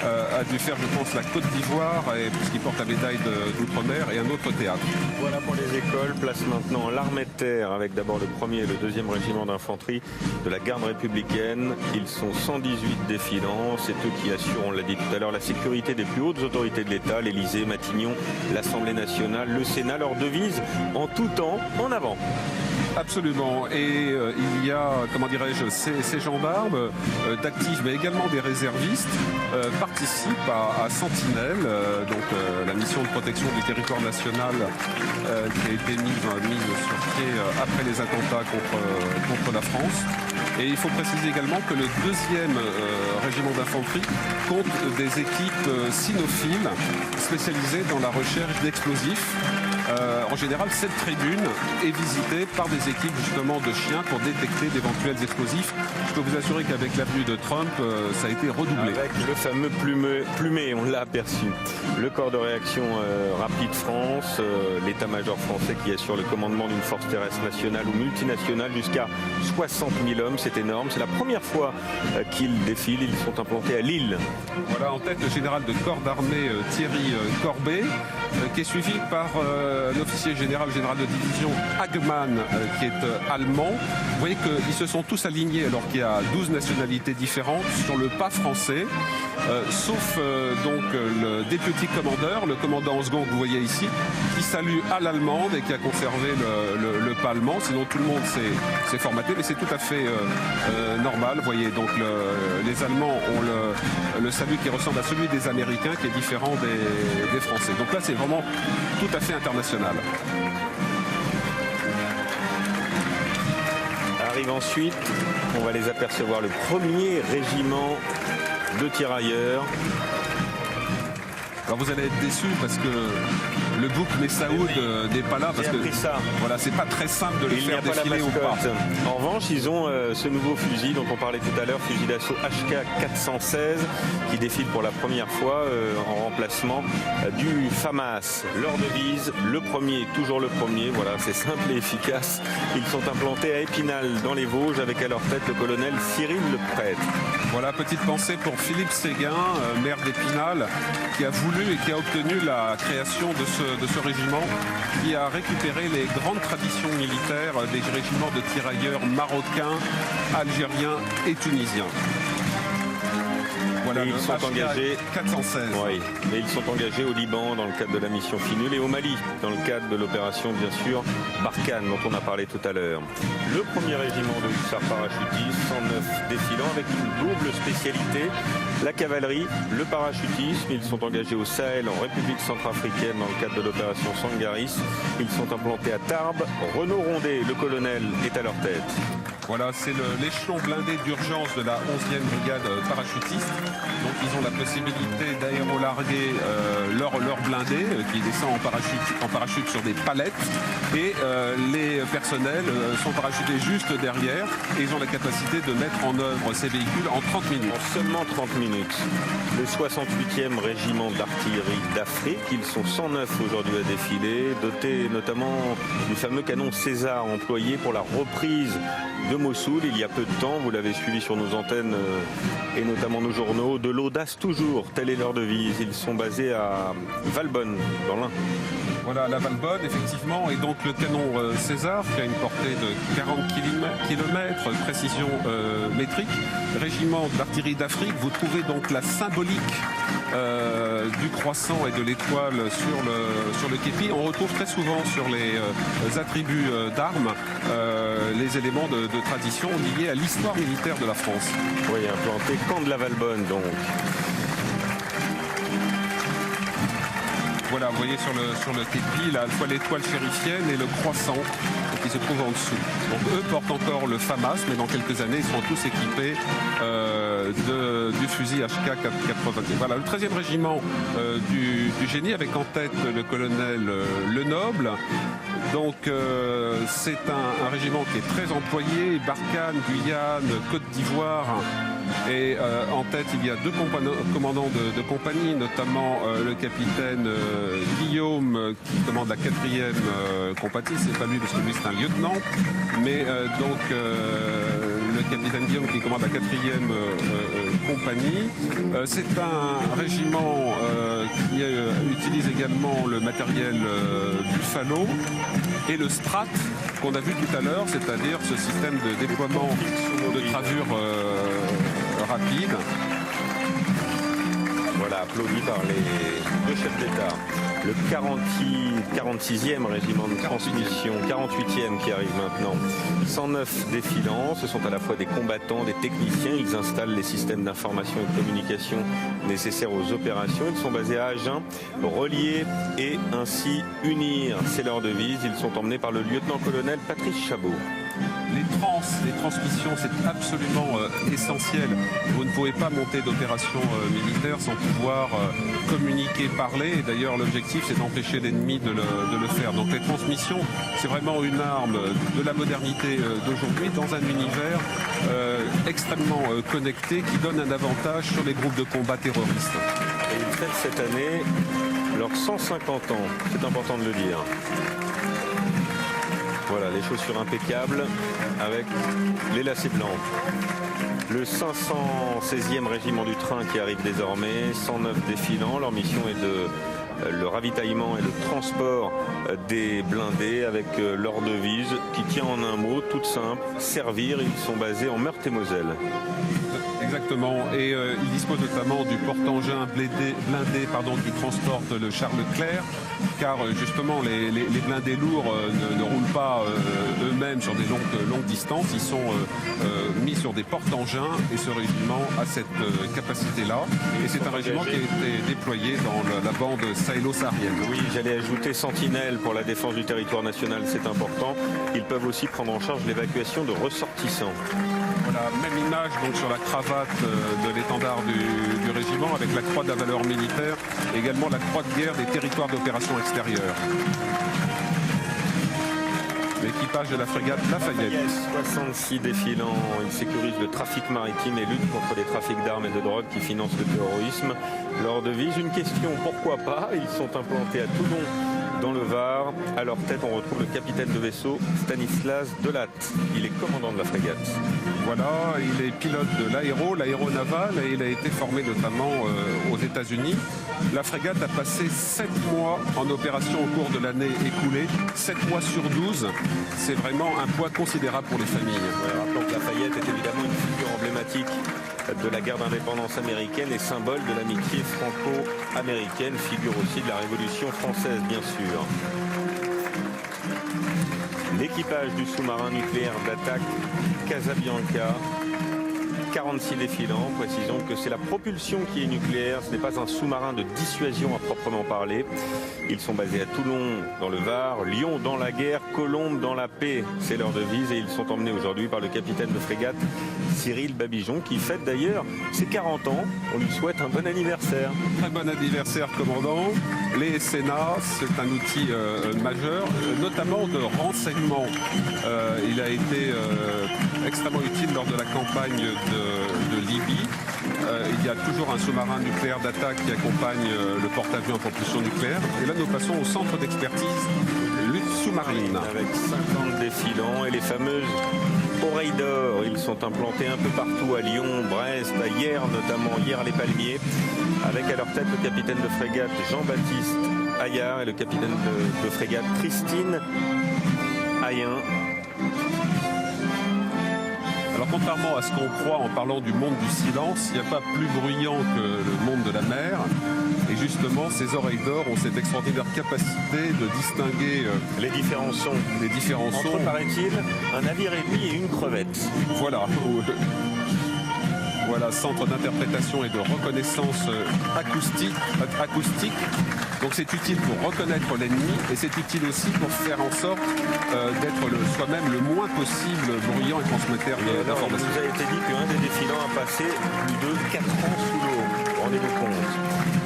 Speaker 2: a dû faire, je pense, la Côte d'Ivoire, puisqu'il porte la médaille d'outre-mer, et un autre théâtre.
Speaker 1: Voilà pour les écoles. Place maintenant l'armée de terre avec d'abord le 1er et le 2e régiment d'infanterie de la garde républicaine. Ils sont 118 défilants. C'est eux qui assurent, on l'a dit tout à l'heure, la sécurité des plus hautes autorités de l'État, l'Élysée, Matignon, l'Assemblée nationale, le Sénat. Leur devise en tout temps, en avant.
Speaker 2: Absolument. Et il y a, comment dirais-je, ces gendarmes d'actifs, mais également des réservistes, participent à Sentinelle, la mission de protection du territoire national qui a été mise sur pied après les attentats contre la France. Et il faut préciser également que le 2e régiment d'infanterie compte des équipes cynophiles spécialisées dans la recherche d'explosifs. En général, cette tribune est visitée par des équipes justement de chiens pour détecter d'éventuels explosifs. Je peux vous assurer qu'avec l'avenue de Trump, ça a été redoublé.
Speaker 1: Avec le fameux plumé, on l'a aperçu. Le corps de réaction rapide France, l'état-major français qui assure le commandement d'une force terrestre nationale ou multinationale jusqu'à 60 000 hommes, c'est énorme. C'est la première fois qu'ils défilent, ils sont implantés à Lille.
Speaker 2: Voilà, en tête le général de corps d'armée Thierry Corbet, qui est suivi par l'officier général de division Hagmann, qui est allemand. Vous voyez qu'ils se sont tous alignés alors qu'il y a 12 nationalités différentes sur le pas français, sauf donc le deputy commandeur, le commandant en second que vous voyez ici, qui salue à l'allemande et qui a conservé le pas allemand. Sinon tout le monde s'est formaté, mais c'est tout à fait normal. Vous voyez, donc les Allemands ont le salut qui ressemble à celui des Américains, qui est différent des Français. Donc là, c'est vraiment tout à fait international.
Speaker 1: Arrive ensuite, on va les apercevoir, le 1er régiment de tirailleurs.
Speaker 2: Alors vous allez être déçus parce que le bouc Messaoud n'est pas là, parce que voilà, c'est pas très simple de le faire défiler ou pas.
Speaker 1: En revanche, ils ont ce nouveau fusil dont on parlait tout à l'heure, fusil d'assaut HK 416, qui défile pour la première fois en remplacement du FAMAS. Leur devise, le premier, toujours le premier. Voilà, c'est simple et efficace. Ils sont implantés à Épinal, dans les Vosges, avec à leur tête le colonel Cyril Leprêtre.
Speaker 2: Voilà, petite pensée pour Philippe Séguin, maire d'Épinal, qui a voulu et qui a obtenu la création de ce régiment, qui a récupéré les grandes traditions militaires des régiments de tirailleurs marocains, algériens et tunisiens. Voilà,
Speaker 1: et ils sont engagés
Speaker 2: 416.
Speaker 1: Oui, et ils sont engagés au Liban dans le cadre de la mission Finul et au Mali dans le cadre de l'opération bien sûr Barkhane dont on a parlé tout à l'heure. Le 1er régiment de hussards parachutistes, 109 défilants avec une double spécialité, la cavalerie, le parachutisme. Ils sont engagés au Sahel, en République centrafricaine dans le cadre de l'opération Sangaris. Ils sont implantés à Tarbes. Renaud Rondet, le colonel, est à leur tête.
Speaker 2: Voilà, c'est l'échelon blindé d'urgence de la 11e brigade parachutiste. Donc ils ont la possibilité d'aérolarguer leur blindé qui descend en parachute sur des palettes. Et les personnels sont parachutés juste derrière. Et ils ont la capacité de mettre en œuvre ces véhicules en 30 minutes.
Speaker 1: En seulement 30 minutes. Le 68e régiment d'artillerie d'Afrique. Ils sont 109 aujourd'hui à défiler, dotés notamment du fameux canon César employé pour la reprise de Mossoul il y a peu de temps. Vous l'avez suivi sur nos antennes et notamment nos journaux. De l'audace toujours, telle est leur devise. Ils sont basés à Valbonne, dans l'Ain.
Speaker 2: Voilà, la Valbonne, effectivement, et donc le canon César, qui a une portée de 40 km, précision métrique. Régiment d'artillerie d'Afrique, vous trouvez donc la symbolique du croissant et de l'étoile sur le képi. On retrouve très souvent sur les attributs d'armes les éléments de tradition liés à l'histoire militaire de la France.
Speaker 1: Oui, implanté camp de la Valbonne, donc.
Speaker 2: Voilà, vous voyez sur le képi, là, à la fois l'étoile chérifienne et le croissant qui se trouve en dessous. Donc eux portent encore le FAMAS, mais dans quelques années, ils seront tous équipés du fusil HK 490. Voilà, le 13e régiment du génie, avec en tête le colonel Lenoble. Donc c'est un régiment qui est très employé, Barkhane, Guyane, Côte d'Ivoire, Et en tête, il y a deux commandants de compagnie, notamment le capitaine Guillaume qui commande la 4e compagnie. C'est pas lui parce que lui c'est un lieutenant, mais donc le capitaine Guillaume qui commande la 4e compagnie. C'est un régiment qui utilise également le matériel Buffalo et le Strat qu'on a vu tout à l'heure, c'est-à-dire ce système de déploiement de gravure rapide.
Speaker 1: Voilà, applaudi par les deux chefs d'État. Le 46e régiment de transmission, 48e qui arrive maintenant. 109 défilants, ce sont à la fois des combattants, des techniciens. Ils installent les systèmes d'information et de communication nécessaires aux opérations. Ils sont basés à Agen, relier et ainsi unir. C'est leur devise. Ils sont emmenés par le lieutenant-colonel Patrice Chabot.
Speaker 2: Les transmissions, c'est absolument essentiel. Vous ne pouvez pas monter d'opération militaire sans pouvoir communiquer, parler. Et d'ailleurs, l'objectif, c'est d'empêcher l'ennemi de le faire. Donc les transmissions, c'est vraiment une arme de la modernité d'aujourd'hui dans un univers extrêmement connecté qui donne un avantage sur les groupes de combat terroristes.
Speaker 1: Et ils fêtent cette année leurs 150 ans. C'est important de le dire. Voilà, les chaussures impeccables avec les lacets blancs. Le 516e régiment du train qui arrive désormais, 109 défilants. Leur mission est de le ravitaillement et le transport des blindés avec leur devise qui tient en un mot, toute simple, servir. Ils sont basés en Meurthe-et-Moselle.
Speaker 2: Exactement, et ils disposent notamment du porte-engin blindé qui transporte le Charles Leclerc, car justement les blindés lourds ne roulent pas eux-mêmes sur des longues distances, ils sont mis sur des porte-engins et ce régiment a cette capacité-là. Et c'est un régiment qui a été déployé dans la bande sahélo-saharienne.
Speaker 1: Oui, j'allais ajouter sentinelle pour la défense du territoire national, c'est important. Ils peuvent aussi prendre en charge l'évacuation de ressortissants.
Speaker 2: Voilà, même image donc sur la cravate de l'étendard du régiment avec la croix de la valeur militaire, également la croix de guerre des territoires d'opération extérieure. L'équipage de la frégate Lafayette.
Speaker 1: 66 défilants, ils sécurisent le trafic maritime et luttent contre les trafics d'armes et de drogue qui financent le terrorisme. Leur devise, une question, pourquoi pas? Ils sont implantés à Toulon, dans le Var. À leur tête, on retrouve le capitaine de vaisseau Stanislas Delatte. Il est commandant de la frégate.
Speaker 2: Voilà, il est pilote de l'aéronaval et il a été formé notamment aux États-Unis. La frégate a passé 7 mois en opération au cours de l'année écoulée. 7 mois sur 12, c'est vraiment un poids considérable pour les familles.
Speaker 1: Rappelons que Lafayette est évidemment une figure emblématique de la guerre d'indépendance américaine et symbole de l'amitié franco-américaine, figure aussi de la Révolution française, bien sûr. L'équipage du sous-marin nucléaire d'attaque Casabianca, 46 défilants, précisons que c'est la propulsion qui est nucléaire, ce n'est pas un sous-marin de dissuasion à proprement parler. Ils sont basés à Toulon dans le Var, Lyon dans la guerre, Colombes dans la paix, c'est leur devise et ils sont emmenés aujourd'hui par le capitaine de frégate Cyril Babijon qui fête d'ailleurs ses 40 ans. On lui souhaite un bon anniversaire.
Speaker 2: Très bon anniversaire commandant. Les SNA, c'est un outil majeur, notamment de renseignement. Il a été extrêmement utile lors de la campagne de Libye. Il y a toujours un sous-marin nucléaire d'attaque qui accompagne le porte-avions à propulsion nucléaire. Et là, nous passons au centre d'expertise lutte sous-marine.
Speaker 1: Avec 50 défilants et les fameuses oreilles d'or. Ils sont implantés un peu partout à Lyon, Brest, à Hyères notamment, Hyères-les-Palmiers, avec à leur tête le capitaine de frégate Jean-Baptiste Hayard et le capitaine de frégate Christine Hayen.
Speaker 2: Alors contrairement à ce qu'on croit en parlant du monde du silence, il n'y a pas plus bruyant que le monde de la mer. Et justement, ces oreilles d'or ont cette extraordinaire capacité de distinguer
Speaker 1: les différents sons. Entre, paraît-il, un navire ennemi et une crevette.
Speaker 2: Voilà. Voilà, centre d'interprétation et de reconnaissance acoustique. Donc c'est utile pour reconnaître l'ennemi et c'est utile aussi pour faire en sorte d'être soi-même le moins possible bruyant et transmetteur d'informations.
Speaker 1: Il nous a été dit qu'un des défilants a passé plus de 4 ans sous l'eau. Rendez-vous compte.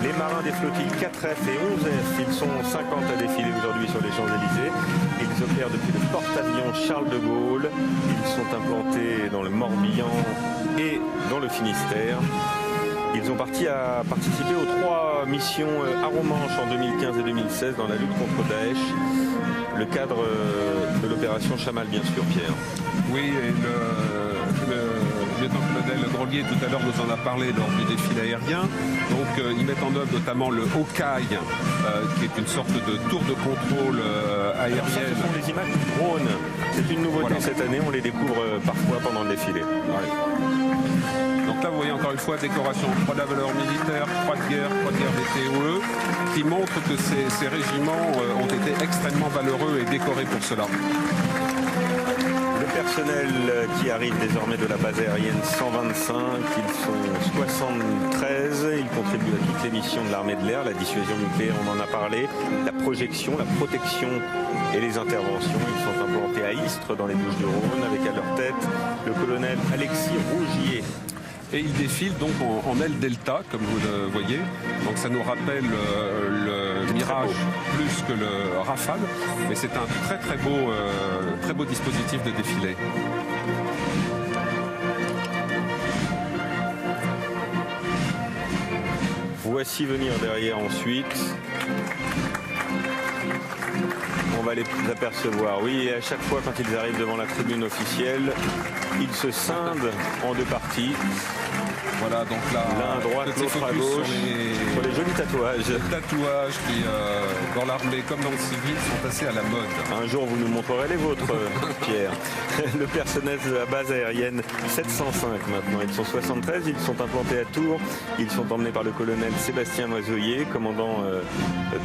Speaker 1: Les marins des flottilles 4F et 11F, ils sont 50 à défiler aujourd'hui sur les Champs-Élysées. Ils opèrent depuis le porte-avions Charles de Gaulle. Ils sont implantés dans le Morbihan, et dans le Finistère. Ils ont participé aux 3 missions Arromanches en 2015 et 2016 dans la lutte contre Daesh. Le cadre de l'opération Chamal, bien sûr, Pierre.
Speaker 2: Oui, et le lieutenant-colonel Grolier tout à l'heure nous en a parlé lors du défilé aérien. Donc ils mettent en œuvre notamment le Hawkeye, qui est une sorte de tour de contrôle aérienne.
Speaker 1: Ça, ce sont les images du drone. C'est une nouveauté cette année, on les découvre parfois pendant le défilé.
Speaker 2: Ouais. Donc là vous voyez encore une fois décoration, croix de la valeur militaire, croix de guerre des TOE, qui montre que ces régiments ont été extrêmement valeureux et décorés pour cela.
Speaker 1: Le personnel qui arrive désormais de la base aérienne 125, ils sont 73, ils contribuent à toutes les missions de l'armée de l'air, la dissuasion nucléaire, on en a parlé, la projection, la protection et les interventions. Ils sont implantés à Istres dans les Bouches-du-Rhône avec à leur tête le colonel Alexis Rougier.
Speaker 2: Et ils défilent donc en aile delta, comme vous le voyez. Donc ça nous rappelle le Mirage plus que le Rafale. Mais c'est un très beau dispositif de défilé.
Speaker 1: Voici venir derrière ensuite. On va les apercevoir. Oui, et à chaque fois quand ils arrivent devant la tribune officielle, ils se scindent en 2 parties.
Speaker 2: Voilà, donc là,
Speaker 1: l'un à droite, l'autre à gauche, sur les jolis tatouages.
Speaker 2: Les tatouages qui, dans l'armée comme dans le civil, sont assez à la mode.
Speaker 1: Un jour, vous nous montrerez les vôtres, Pierre. Le personnel de la base aérienne 705 maintenant. Ils sont 73, ils sont implantés à Tours. Ils sont emmenés par le colonel Sébastien Noiseaulier, commandant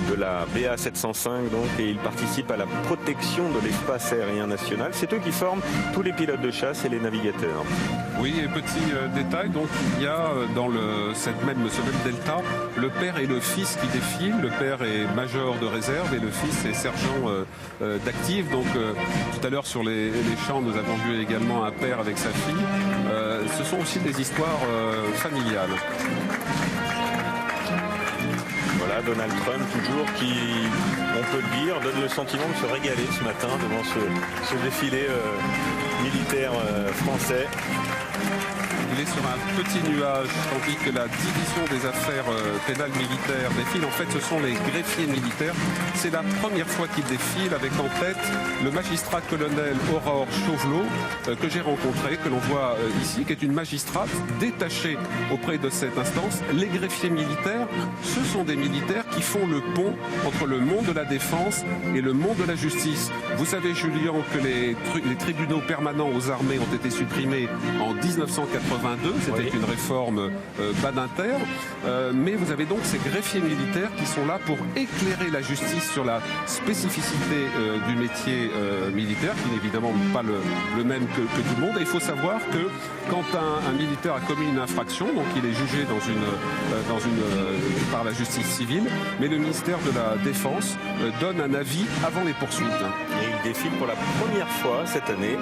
Speaker 1: de la BA 705, donc, et ils participent à la protection de l'espace aérien national. C'est eux qui forment tous les pilotes de chasse et les navigateurs.
Speaker 2: Oui, et petit détail, donc il y a dans ce même delta le père et le fils qui défilent. Le père est major de réserve et le fils est sergent d'active. Donc tout à l'heure sur les champs, nous avons vu également un père avec sa fille. Ce sont aussi des histoires familiales.
Speaker 1: Voilà, Donald Trump toujours qui, on peut le dire, donne le sentiment de se régaler ce matin devant ce défilé militaire français.
Speaker 2: Il est sur un petit nuage, tandis que la division des affaires pénales militaires défile. En fait, ce sont les greffiers militaires. C'est la première fois qu'ils défilent avec en tête le magistrat colonel Aurore Chauvelot, que j'ai rencontré, que l'on voit ici, qui est une magistrate détachée auprès de cette instance. Les greffiers militaires, ce sont des militaires qui font le pont entre le monde de la défense et le monde de la justice. Vous savez, Julien, que les tribunaux permanents aux armées ont été supprimés en 1982. C'était une réforme Badinter. Mais vous avez donc ces greffiers militaires qui sont là pour éclairer la justice sur la spécificité du métier militaire, qui n'est évidemment pas le même que tout le monde. Et il faut savoir que quand un militaire a commis une infraction, donc il est jugé par la justice civile, mais le ministère de la Défense donne un avis avant les poursuites.
Speaker 1: Et ils défilent pour la première fois cette année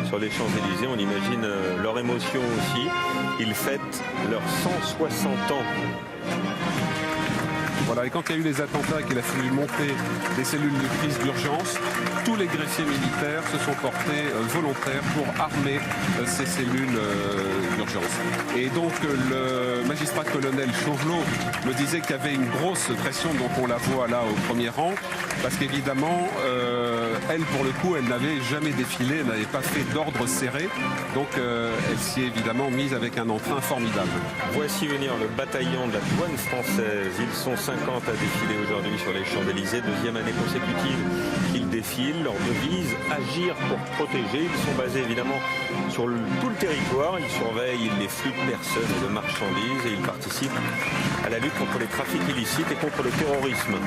Speaker 1: sur les Champs-Élysées. On imagine leur émotion aussi. Ils fêtent leurs 160 ans.
Speaker 2: Voilà, et quand il y a eu les attentats et qu'il a fallu monter des cellules de prise d'urgence, tous les greffiers militaires se sont portés volontaires pour armer ces cellules d'urgence. Et donc le magistrat colonel Chauvelot me disait qu'il y avait une grosse pression, donc on la voit là au premier rang, parce qu'évidemment, elle pour le coup, elle n'avait jamais défilé, elle n'avait pas fait d'ordre serré, donc elle s'y est évidemment mise avec un entrain formidable.
Speaker 1: Voici venir le bataillon de la douane française. Ils sont 50 à défiler aujourd'hui sur les Champs-Élysées, deuxième année consécutive qu'ils défilent. Leur devise, agir pour protéger. Ils sont basés évidemment sur tout le territoire. Ils surveillent les flux de personnes et de marchandises et ils participent à la lutte contre les trafics illicites et contre le terrorisme.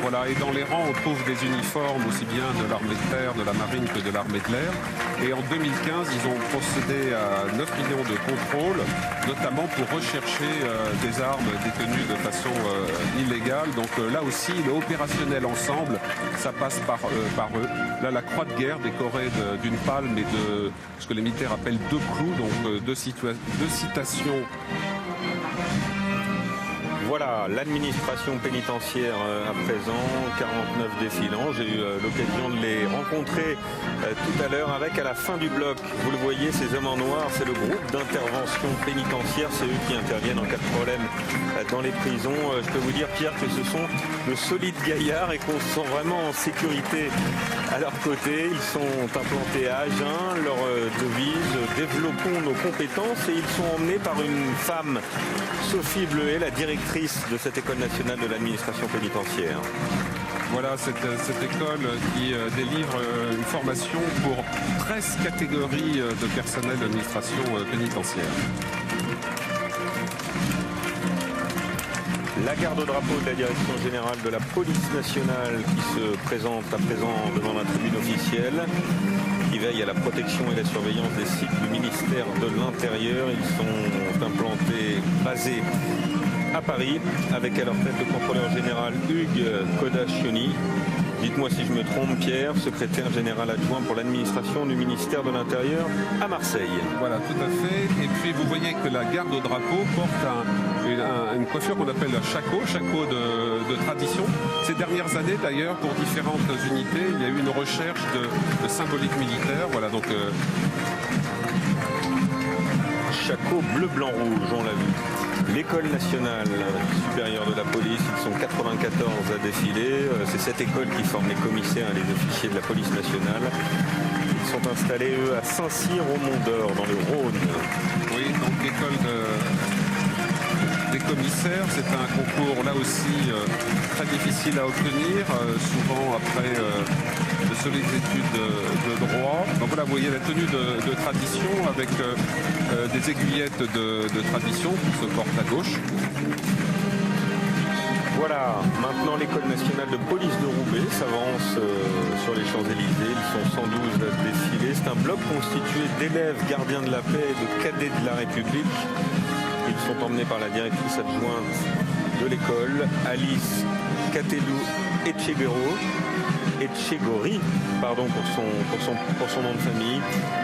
Speaker 2: Voilà, et dans les rangs, on trouve des uniformes aussi bien de l'armée de terre, de la marine que de l'armée de l'air. Et en 2015, ils ont procédé à 9 millions de contrôles, notamment pour rechercher des armes détenues de façon illégale. Donc là aussi, le opérationnel ensemble, ça passe par eux. Là, la croix de guerre décorée d'une palme et de ce que les militaires appellent 2 clous, donc deux citations.
Speaker 1: Voilà, l'administration pénitentiaire à présent, 49 défilants. J'ai eu l'occasion de les rencontrer tout à l'heure avec, à la fin du bloc, vous le voyez, ces hommes en noir, c'est le groupe d'intervention pénitentiaire. C'est eux qui interviennent en cas de problème dans les prisons. Je peux vous dire, Pierre, que ce sont de solides gaillards et qu'on se sent vraiment en sécurité à leur côté. Ils sont implantés à Agen, leur devise, développons nos compétences, et ils sont emmenés par une femme, Sophie Bleuet, la directrice de cette école nationale de l'administration pénitentiaire.
Speaker 2: Voilà, cette école qui délivre une formation pour 13 catégories de personnel d'administration pénitentiaire.
Speaker 1: La garde au drapeau de la direction générale de la police nationale qui se présente à présent devant la tribune officielle, qui veille à la protection et la surveillance des sites du ministère de l'Intérieur. Ils sont implantés, basés à Paris, avec à leur tête le contrôleur général Hugues Kodachoni. Dites-moi si je me trompe, Pierre, secrétaire général adjoint pour l'administration du ministère de l'Intérieur à Marseille.
Speaker 2: Voilà, tout à fait. Et puis vous voyez que la garde au drapeau porte une coiffure qu'on appelle chaco de tradition. Ces dernières années d'ailleurs, pour différentes unités, il y a eu une recherche de symbolique militaire. Voilà, donc
Speaker 1: chaco bleu, blanc, rouge, on l'a vu. L'école nationale supérieure de la police, ils sont 94 à défiler. C'est cette école qui forme les commissaires et les officiers de la police nationale. Ils sont installés, eux, à Saint-Cyr au Mont-d'Or, dans le Rhône.
Speaker 2: Oui, donc l'école des commissaires, c'est un concours là aussi très difficile à obtenir, souvent après de solides études de droit. Donc voilà, vous voyez la tenue de tradition avec des aiguillettes de tradition qui se portent à gauche.
Speaker 1: Voilà, maintenant l'école nationale de police de Roubaix s'avance sur les Champs-Élysées. Ils sont 112 à défiler. C'est un bloc constitué d'élèves gardiens de la paix et de cadets de la République. Ils sont emmenés par la directrice adjointe de l'école, Alice Catelou Etchegori, pardon pour son nom de famille.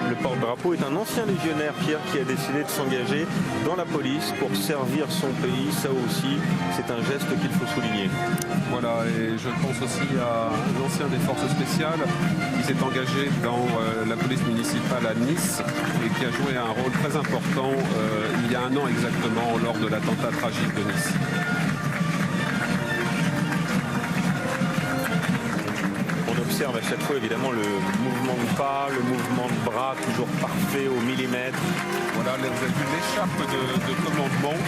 Speaker 1: Le porte-drapeau est un ancien légionnaire, Pierre, qui a décidé de s'engager dans la police pour servir son pays. Ça aussi, c'est un geste qu'il faut souligner.
Speaker 2: Voilà, et je pense aussi à un ancien des forces spéciales qui s'est engagé dans la police municipale à Nice et qui a joué un rôle très important il y a un an exactement lors de l'attentat tragique de Nice.
Speaker 1: On observe à chaque fois évidemment le mouvement de pas, le mouvement de bras toujours parfait au millimètre.
Speaker 2: Voilà, vous avez vu l'écharpe de commandement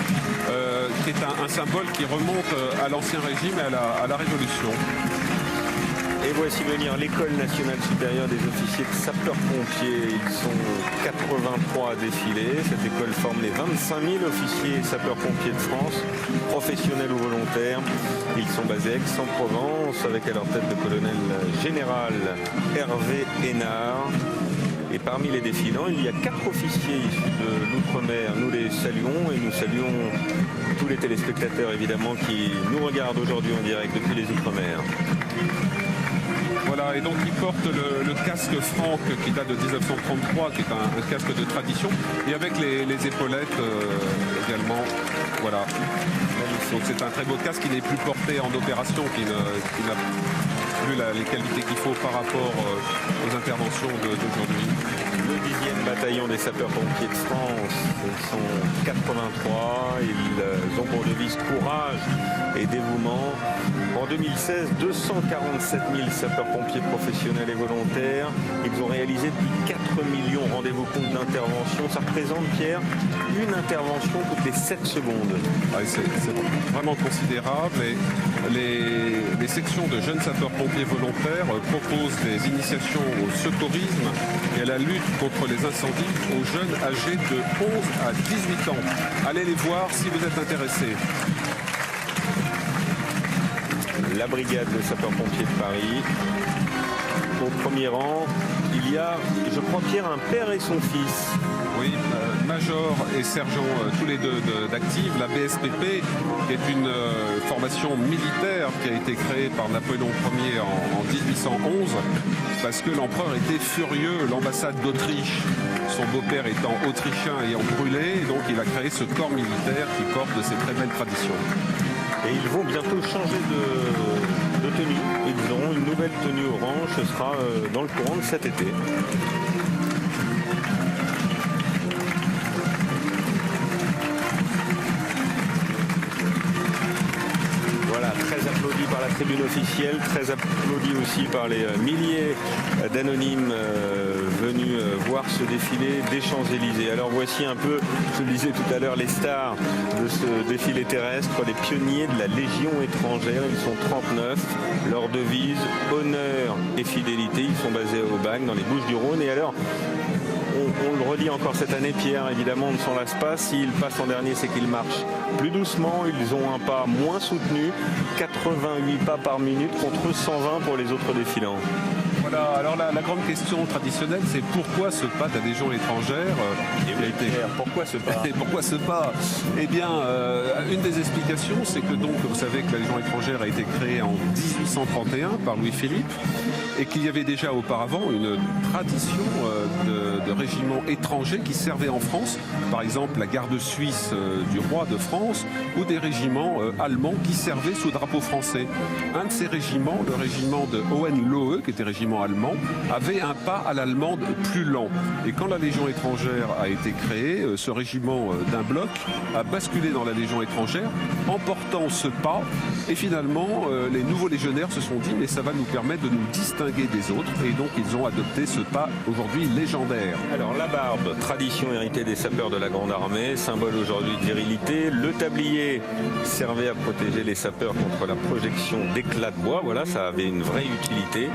Speaker 2: qui est un symbole qui remonte à l'Ancien Régime et à la Révolution.
Speaker 1: Et voici venir l'école nationale supérieure des officiers de sapeurs-pompiers. Ils sont 83 à défiler. Cette école forme les 25 000 officiers sapeurs-pompiers de France, professionnels ou volontaires. Ils sont basés à Aix-en-Provence avec à leur tête le colonel général Hervé Hénard. Et parmi les défilants, il y a 4 officiers issus de l'outre-mer. Nous les saluons et nous saluons tous les téléspectateurs évidemment qui nous regardent aujourd'hui en direct depuis les outre-mer.
Speaker 2: Voilà, et donc il porte le casque Franck qui date de 1933, qui est un casque de tradition, et avec les épaulettes également. Voilà. Donc c'est un très beau casque qui n'est plus porté en opération, qui n'a plus les qualités qu'il faut par rapport aux interventions d'aujourd'hui.
Speaker 1: Le 10e bataillon des sapeurs-pompiers de France, ils sont 83, ils ont pour devise courage et dévouement. En 2016, 247 000 sapeurs-pompiers professionnels et volontaires. Ils ont réalisé plus de 4 millions, rendez-vous compte, d'interventions. Ça représente, Pierre, une intervention toutes les 7 secondes.
Speaker 2: Ah, c'est vraiment considérable. Et les sections de jeunes sapeurs-pompiers volontaires proposent des initiations au secourisme et à la lutte contre les incendies aux jeunes âgés de 11 à 18 ans. Allez les voir si vous êtes intéressés.
Speaker 1: La brigade de sapeurs-pompiers de Paris. Au premier rang, il y a, je crois, Pierre, un père et son fils.
Speaker 2: Oui, major et sergent, tous les deux d'actifs. La BSPP est une formation militaire qui a été créée par Napoléon Ier en 1811 parce que l'empereur était furieux. L'ambassade d'Autriche, son beau-père étant autrichien ayant brûlé, et donc il a créé ce corps militaire qui porte de ces très belles traditions.
Speaker 1: Et ils vont bientôt changer de tenue. Ils auront une nouvelle tenue orange. Ce sera dans le courant de cet été. Très applaudi par la tribune officielle, très applaudi aussi par les milliers d'anonymes venus voir ce défilé des Champs-Élysées. Alors voici un peu, je le disais tout à l'heure, les stars de ce défilé terrestre, les pionniers de la Légion étrangère. Ils sont 39, leur devise, honneur et fidélité. Ils sont basés au Bagne, dans les Bouches-du-Rhône. Et alors, on le redit encore cette année, Pierre, évidemment, on ne s'en lasse pas. S'ils passent en dernier, c'est qu'ils marchent plus doucement. Ils ont un pas moins soutenu, 88 pas par minute contre 120 pour les autres défilants.
Speaker 2: Voilà, alors la grande question traditionnelle, c'est pourquoi ce pas de la Légion étrangère
Speaker 1: Pourquoi ce pas
Speaker 2: Et pourquoi ce pas Eh bien, une des explications, c'est que donc, vous savez que la Légion étrangère a été créée en 1831 par Louis-Philippe et qu'il y avait déjà auparavant une tradition de régiments étrangers qui servaient en France, par exemple la garde suisse du roi de France ou des régiments allemands qui servaient sous drapeau français. Un de ces régiments, le régiment de Hohenlohe, qui était régiment allemand, avait un pas à l'allemande plus lent. Et quand la Légion étrangère a été créée, ce régiment d'un bloc a basculé dans la Légion étrangère, emportant ce pas. Et finalement, les nouveaux légionnaires se sont dit, mais ça va nous permettre de nous distinguer des autres. Et donc, ils ont adopté ce pas aujourd'hui légendaire.
Speaker 1: Alors, la barbe, tradition héritée des sapeurs de la Grande Armée, symbole aujourd'hui de virilité. Le tablier servait à protéger les sapeurs contre la projection d'éclats de bois. Voilà, ça avait une vraie utilité.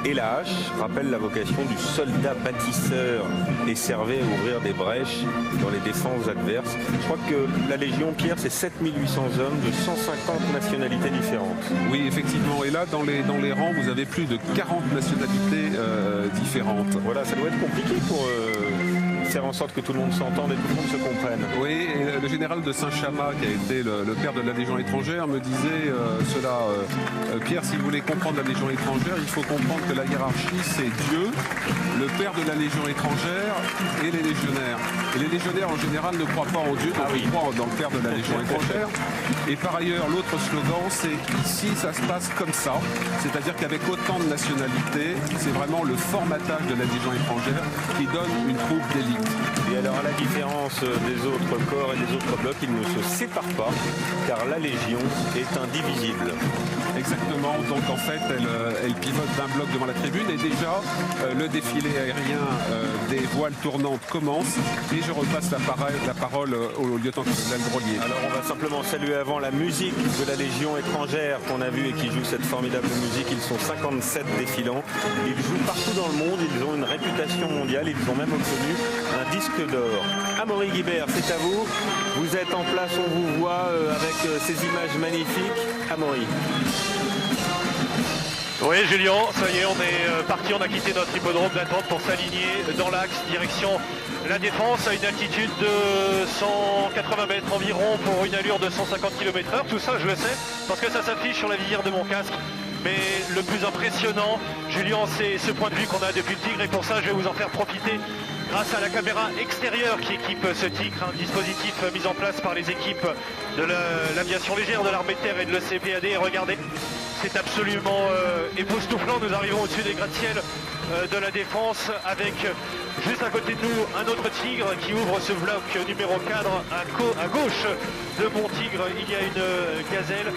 Speaker 1: Et la hache rappelle la vocation du soldat bâtisseur et servait à ouvrir des brèches dans les défenses adverses. Je crois que la Légion, Pierre, c'est 7800 hommes de 150 nationalités différentes.
Speaker 2: Oui, effectivement. Et là, dans les rangs, vous avez plus de 40 nationalités différentes.
Speaker 1: Voilà, ça doit être compliqué pour faire en sorte que tout le monde s'entende et tout le monde se comprenne.
Speaker 2: Oui, et le général de Saint-Chamas, qui a été le père de la Légion étrangère, me disait cela. Pierre, si vous voulez comprendre la Légion étrangère, il faut comprendre que la hiérarchie, c'est Dieu, le père de la Légion étrangère et les légionnaires. Et les légionnaires, en général, ne croient pas en Dieu, ils croient dans le père de la Légion étrangère. Et par ailleurs, l'autre slogan, c'est ici, ça se passe comme ça. C'est-à-dire qu'avec autant de nationalités, c'est vraiment le formatage de la Légion étrangère qui donne une troupe d'élite.
Speaker 1: Et alors, à la différence des autres corps et des autres blocs, ils ne se séparent pas, car la Légion est indivisible.
Speaker 2: Exactement, donc en fait, elle pivote d'un bloc devant la tribune et déjà, le défilé aérien des voiles tournantes commence et je repasse la parole au lieutenant-colonel Grolier.
Speaker 1: Alors, on va simplement saluer avant la musique de la Légion étrangère qu'on a vue et qui joue cette formidable musique. Ils sont 57 défilants. Ils jouent partout dans le monde. Ils ont une réputation mondiale. Ils ont même obtenu un disque d'or. Amaury Guibert, c'est à vous. Vous êtes en place, on vous voit avec ces images magnifiques. Amaury.
Speaker 6: Oui, Julien, ça y est, on est parti, on a quitté notre hippodrome d'attente pour s'aligner dans l'axe direction la Défense à une altitude de 180 mètres environ pour une allure de 150 km/h. Tout ça, je le sais, parce que ça s'affiche sur la visière de mon casque. Mais le plus impressionnant, Julien, c'est ce point de vue qu'on a depuis le Tigre, et pour ça, je vais vous en faire profiter grâce à la caméra extérieure qui équipe ce Tigre, un dispositif mis en place par les équipes de l'aviation légère, de l'armée de terre et de l'ECPAD. Et regardez, c'est absolument époustouflant. Nous arrivons au-dessus des gratte-ciel de la Défense avec juste à côté de nous un autre Tigre qui ouvre ce bloc numéro 4 à gauche de mon Tigre. Il y a une gazelle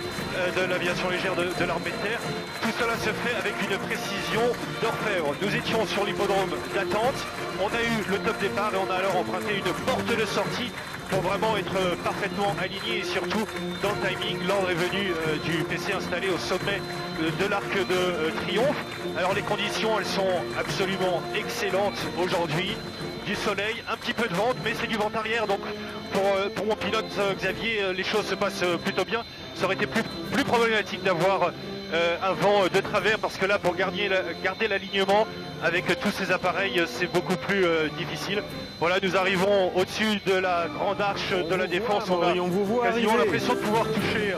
Speaker 6: de l'aviation légère de l'armée de terre. Tout cela se fait avec une précision d'orfèvre. Nous étions sur l'hippodrome d'attente, on a eu le top départ et on a alors emprunté une porte de sortie pour vraiment être parfaitement aligné et surtout dans le timing. L'ordre est venu du PC installé au sommet de l'Arc de Triomphe. Alors les conditions, elles sont absolument excellentes aujourd'hui. Du soleil, un petit peu de vent, mais c'est du vent arrière, donc pour mon pilote Xavier, les choses se passent plutôt bien. Ça aurait été plus problématique d'avoir un vent de travers, parce que là, pour garder l'alignement avec tous ces appareils, c'est beaucoup plus difficile. Voilà, nous arrivons au-dessus de la grande arche de la Défense. On a quasiment l'impression de pouvoir toucher.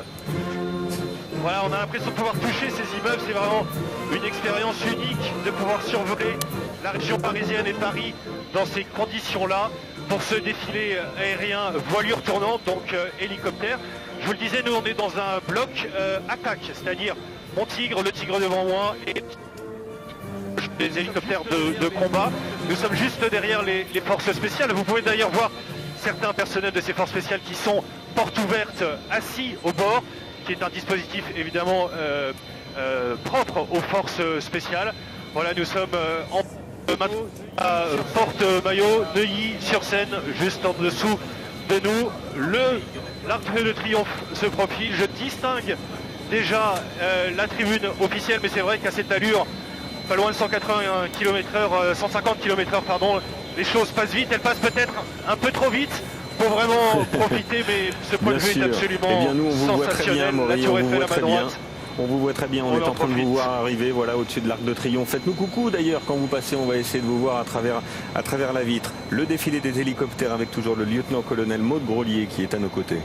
Speaker 6: Voilà, on a l'impression de pouvoir toucher ces immeubles. C'est vraiment une expérience unique de pouvoir survoler la région parisienne et Paris dans ces conditions-là pour ce défilé aérien voilure tournante, donc hélicoptère. Je vous le disais, nous on est dans un bloc attaque, c'est-à-dire mon Tigre, le Tigre devant moi et des hélicoptères de combat. Nous sommes juste derrière les forces spéciales. Vous pouvez d'ailleurs voir certains personnels de ces forces spéciales qui sont portes ouvertes, assis au bord, qui est un dispositif évidemment propre aux forces spéciales. Voilà, nous sommes maintenant à Porte-Maillot, Neuilly-sur-Seine, juste en dessous de nous. L'Arc de Triomphe se profile. Je distingue déjà la tribune officielle, mais c'est vrai qu'à cette allure, pas loin de 180 km/h, 150 km/h, pardon, les choses passent vite. Elles passent peut-être un peu trop vite pour vraiment profiter, mais ce point de vue est absolument sensationnel. La Tour Eiffel à ma droite.
Speaker 1: On vous voit très bien, on est en train de vous voir arriver voilà, au-dessus de l'Arc de Triomphe. Faites-nous coucou d'ailleurs quand vous passez, on va essayer de vous voir à travers la vitre. Le défilé des hélicoptères avec toujours le lieutenant-colonel Maude Grolier qui est à nos côtés.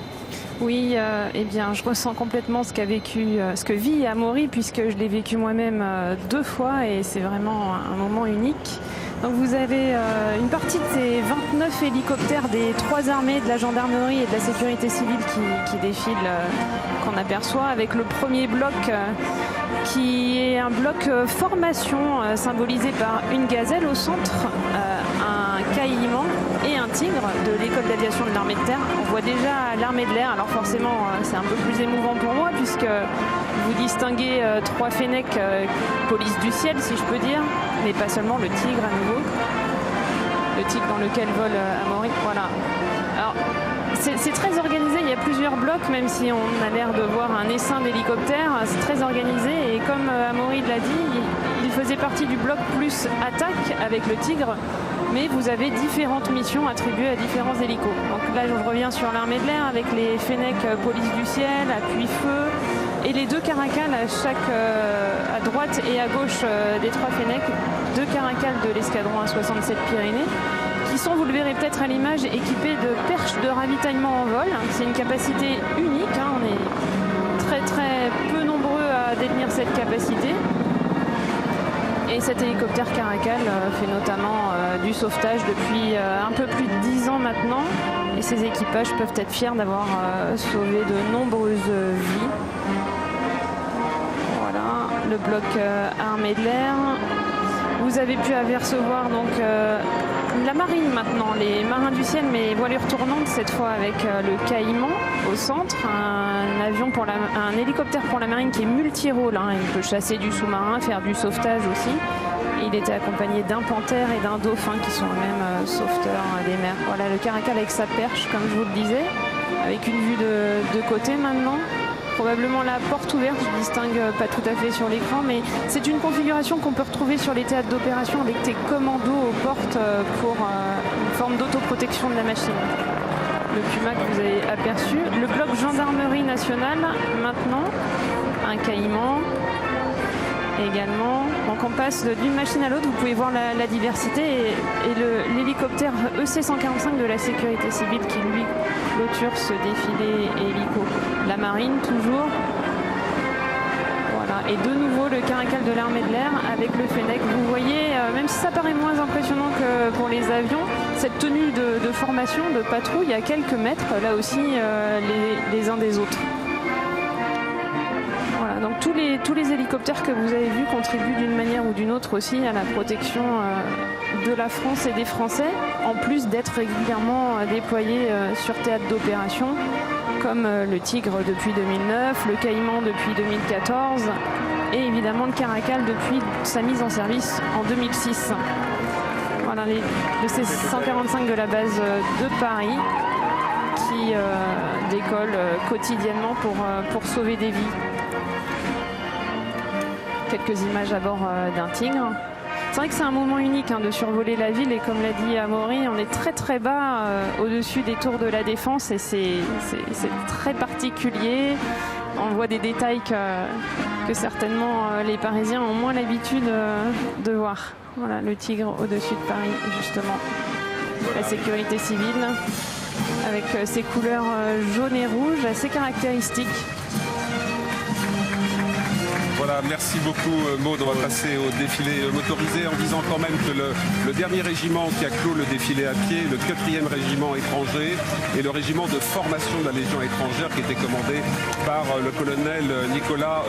Speaker 5: Oui, eh bien, je ressens complètement ce que vit Amaury, puisque je l'ai vécu moi-même 2 fois et c'est vraiment un moment unique. Donc vous avez une partie de ces 29 hélicoptères des 3 armées, de la gendarmerie et de la sécurité civile qui défilent, qu'on aperçoit, avec le premier bloc qui est un bloc formation symbolisé par une gazelle au centre, un caïman et un tigre de l'école d'aviation de l'armée de terre. On voit déjà l'armée de l'air, alors forcément c'est un peu plus émouvant pour moi puisque vous distinguez 3 fennecs police du ciel si je peux dire, mais pas seulement le tigre à nouveau, le tigre dans lequel vole Amaury. Voilà. Alors c'est très organisé, il y a plusieurs blocs, même si on a l'air de voir un essaim d'hélicoptères, c'est très organisé et comme Amaury l'a dit, il faisait partie du bloc plus attaque avec le tigre, mais vous avez différentes missions attribuées à différents hélicos. Donc là je reviens sur l'armée de l'air avec les fennecs police du ciel, appui-feu et les 2 caracals à droite et à gauche des 3 fennecs, 2 caracals de l'escadron A67 Pyrénées, qui sont, vous le verrez peut-être à l'image, équipés de perches de ravitaillement en vol. C'est une capacité unique, hein. On est très très peu nombreux à détenir cette capacité. Et cet hélicoptère Caracal fait notamment du sauvetage depuis un peu plus de 10 ans maintenant. Et ses équipages peuvent être fiers d'avoir sauvé de nombreuses vies. Voilà, le bloc armée de l'air. Vous avez pu apercevoir donc la marine maintenant, les marins du ciel, mais voilure tournante cette fois avec le Caïman au centre, un hélicoptère pour la marine qui est multirôle, hein. Il peut chasser du sous-marin, faire du sauvetage aussi. Il était accompagné d'un panthère et d'un dauphin qui sont eux-mêmes sauveteurs des mers. Voilà le Caracal avec sa perche, comme je vous le disais, avec une vue de côté maintenant. Probablement la porte ouverte, je ne distingue pas tout à fait sur l'écran, mais c'est une configuration qu'on peut retrouver sur les théâtres d'opération avec des commandos aux portes pour une forme d'autoprotection de la machine. Le Puma que vous avez aperçu. Le bloc gendarmerie nationale maintenant, un Caïman également. Donc on passe d'une machine à l'autre, vous pouvez voir la diversité et l'hélicoptère EC-145 de la sécurité civile qui lui clôture ce défilé hélico. La marine toujours. Voilà. Et de nouveau le Caracal de l'armée de l'air avec le Fennec. Vous voyez, même si ça paraît moins impressionnant que pour les avions, cette tenue de formation, de patrouille à quelques mètres, là aussi les uns des autres. Voilà, donc tous les hélicoptères que vous avez vus contribuent d'une manière ou d'une autre aussi à la protection de la France et des Français, en plus d'être régulièrement déployés sur théâtre d'opération, comme le Tigre depuis 2009, le Caïman depuis 2014 et évidemment le Caracal depuis sa mise en service en 2006. Voilà, le C-145 de la base de Paris qui décolle quotidiennement pour sauver des vies. Quelques images à bord d'un Tigre. C'est vrai que c'est un moment unique de survoler la ville et comme l'a dit Amaury, on est très très bas au-dessus des tours de la Défense et c'est très particulier. On voit des détails que certainement les Parisiens ont moins l'habitude de voir. Voilà le Tigre au-dessus de Paris justement. La sécurité civile avec ses couleurs jaune et rouge assez caractéristiques.
Speaker 2: Voilà, merci beaucoup Maud. On va passer au défilé motorisé en disant quand même que le dernier régiment qui a clos le défilé à pied, le 4e régiment étranger et le régiment de formation de la Légion étrangère qui était commandé par le colonel Nicolas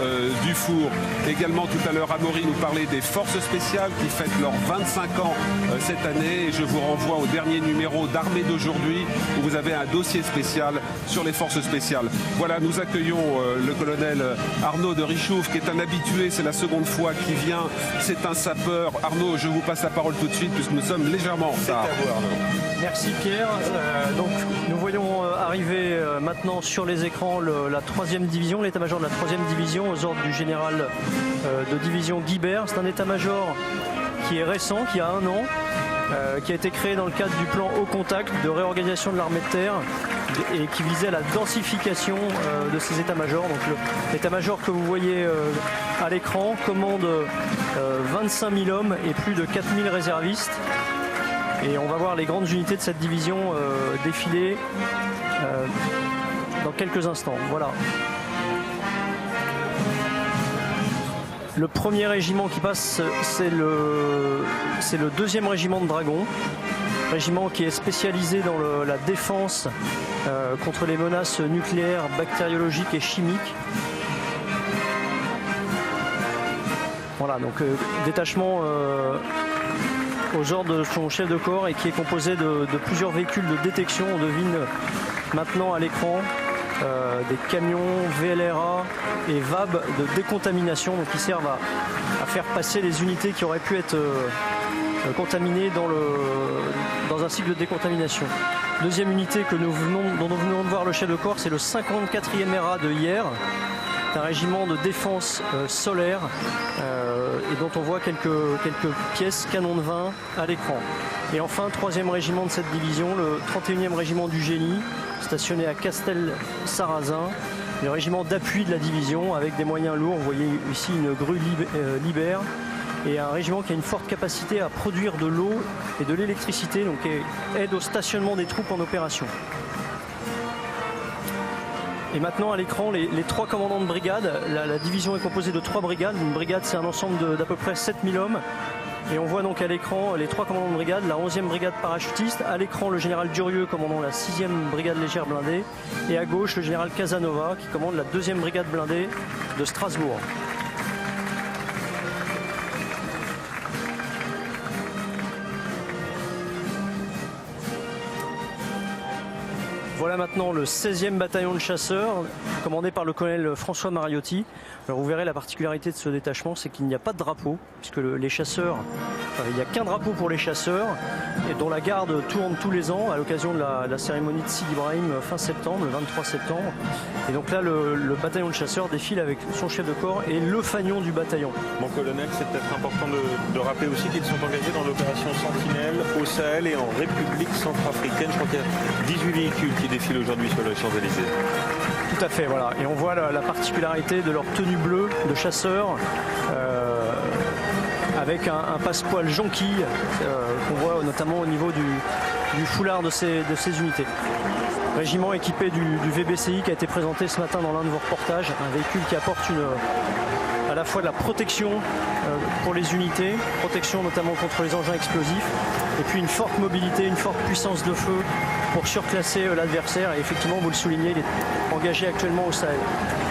Speaker 2: Dufour. Également tout à l'heure, Amaury nous parlait des forces spéciales qui fêtent leurs 25 ans cette année. Et je vous renvoie au dernier numéro d'Armée d'aujourd'hui où vous avez un dossier spécial sur les forces spéciales. Voilà, nous accueillons le colonel Arnaud de Richouf qui est un habitué, c'est la seconde fois qu'il vient, c'est un sapeur. Arnaud, je vous passe la parole tout de suite puisque nous sommes légèrement en retard.
Speaker 7: Merci Pierre. Donc nous voyons arriver maintenant sur les écrans la 3e division, l'état-major de la 3e division aux ordres du général de division Guibert. C'est un état-major qui est récent, qui a 1 an, qui a été créé dans le cadre du plan Haut Contact de réorganisation de l'armée de terre et qui visait la densification de ces états-majors. Donc l'état-major que vous voyez à l'écran commande 25 000 hommes et plus de 4 000 réservistes. Et on va voir les grandes unités de cette division défiler dans quelques instants. Voilà. Le premier régiment qui passe, c'est le 2e régiment de dragons. Régiment qui est spécialisé dans la défense contre les menaces nucléaires, bactériologiques et chimiques. Voilà, donc détachement aux ordres de son chef de corps et qui est composé de plusieurs véhicules de détection. On devine maintenant à l'écran des camions VLRA et VAB de décontamination, donc qui servent à faire passer les unités qui auraient pu être contaminées dans un cycle de décontamination. Deuxième unité dont nous venons de voir le chef de corps, c'est le 54e RA de hier. C'est un régiment de défense solaire et dont on voit quelques pièces canon de vin à l'écran. Et enfin, 3e régiment de cette division, le 31e régiment du génie, stationné à Castel-Sarrazin, le régiment d'appui de la division avec des moyens lourds. Vous voyez ici une grue Liber et un régiment qui a une forte capacité à produire de l'eau et de l'électricité, donc aide au stationnement des troupes en opération. Et maintenant à l'écran, les 3 commandants de brigade. La division est composée de 3 brigades. Une brigade, c'est un ensemble d'à peu près 7000 hommes. Et on voit donc à l'écran les 3 commandants de brigade, la 11e brigade parachutiste. À l'écran, le général Durieux commandant la 6e brigade légère blindée. Et à gauche, le général Casanova qui commande la 2e brigade blindée de Strasbourg. Voilà maintenant le 16e bataillon de chasseurs, commandé par le colonel François Mariotti. Alors vous verrez la particularité de ce détachement, c'est qu'il n'y a pas de drapeau, puisque les chasseurs, il n'y a qu'un drapeau pour les chasseurs, et dont la garde tourne tous les ans à l'occasion de la cérémonie de Sidi Ibrahim fin septembre, le 23 septembre. Et donc là, le bataillon de chasseurs défile avec son chef de corps et le fanion du bataillon.
Speaker 1: Mon colonel, c'est peut-être important de rappeler aussi qu'ils sont engagés dans l'opération Sentinelle au Sahel et en République centrafricaine. Je crois qu'il y a 18 véhicules qui défilent aujourd'hui sur les Champs-Élysées.
Speaker 7: Tout à fait, voilà. Et on voit la particularité de leur tenue bleue de chasseurs avec un passepoil jonquille qu'on voit notamment au niveau du foulard de ces unités. Régiment équipé du VBCI qui a été présenté ce matin dans l'un de vos reportages, un véhicule qui apporte à la fois de la protection pour les unités, protection notamment contre les engins explosifs, et puis une forte mobilité, une forte puissance de feu pour surclasser l'adversaire. Et effectivement, vous le soulignez, il est engagé actuellement au Sahel.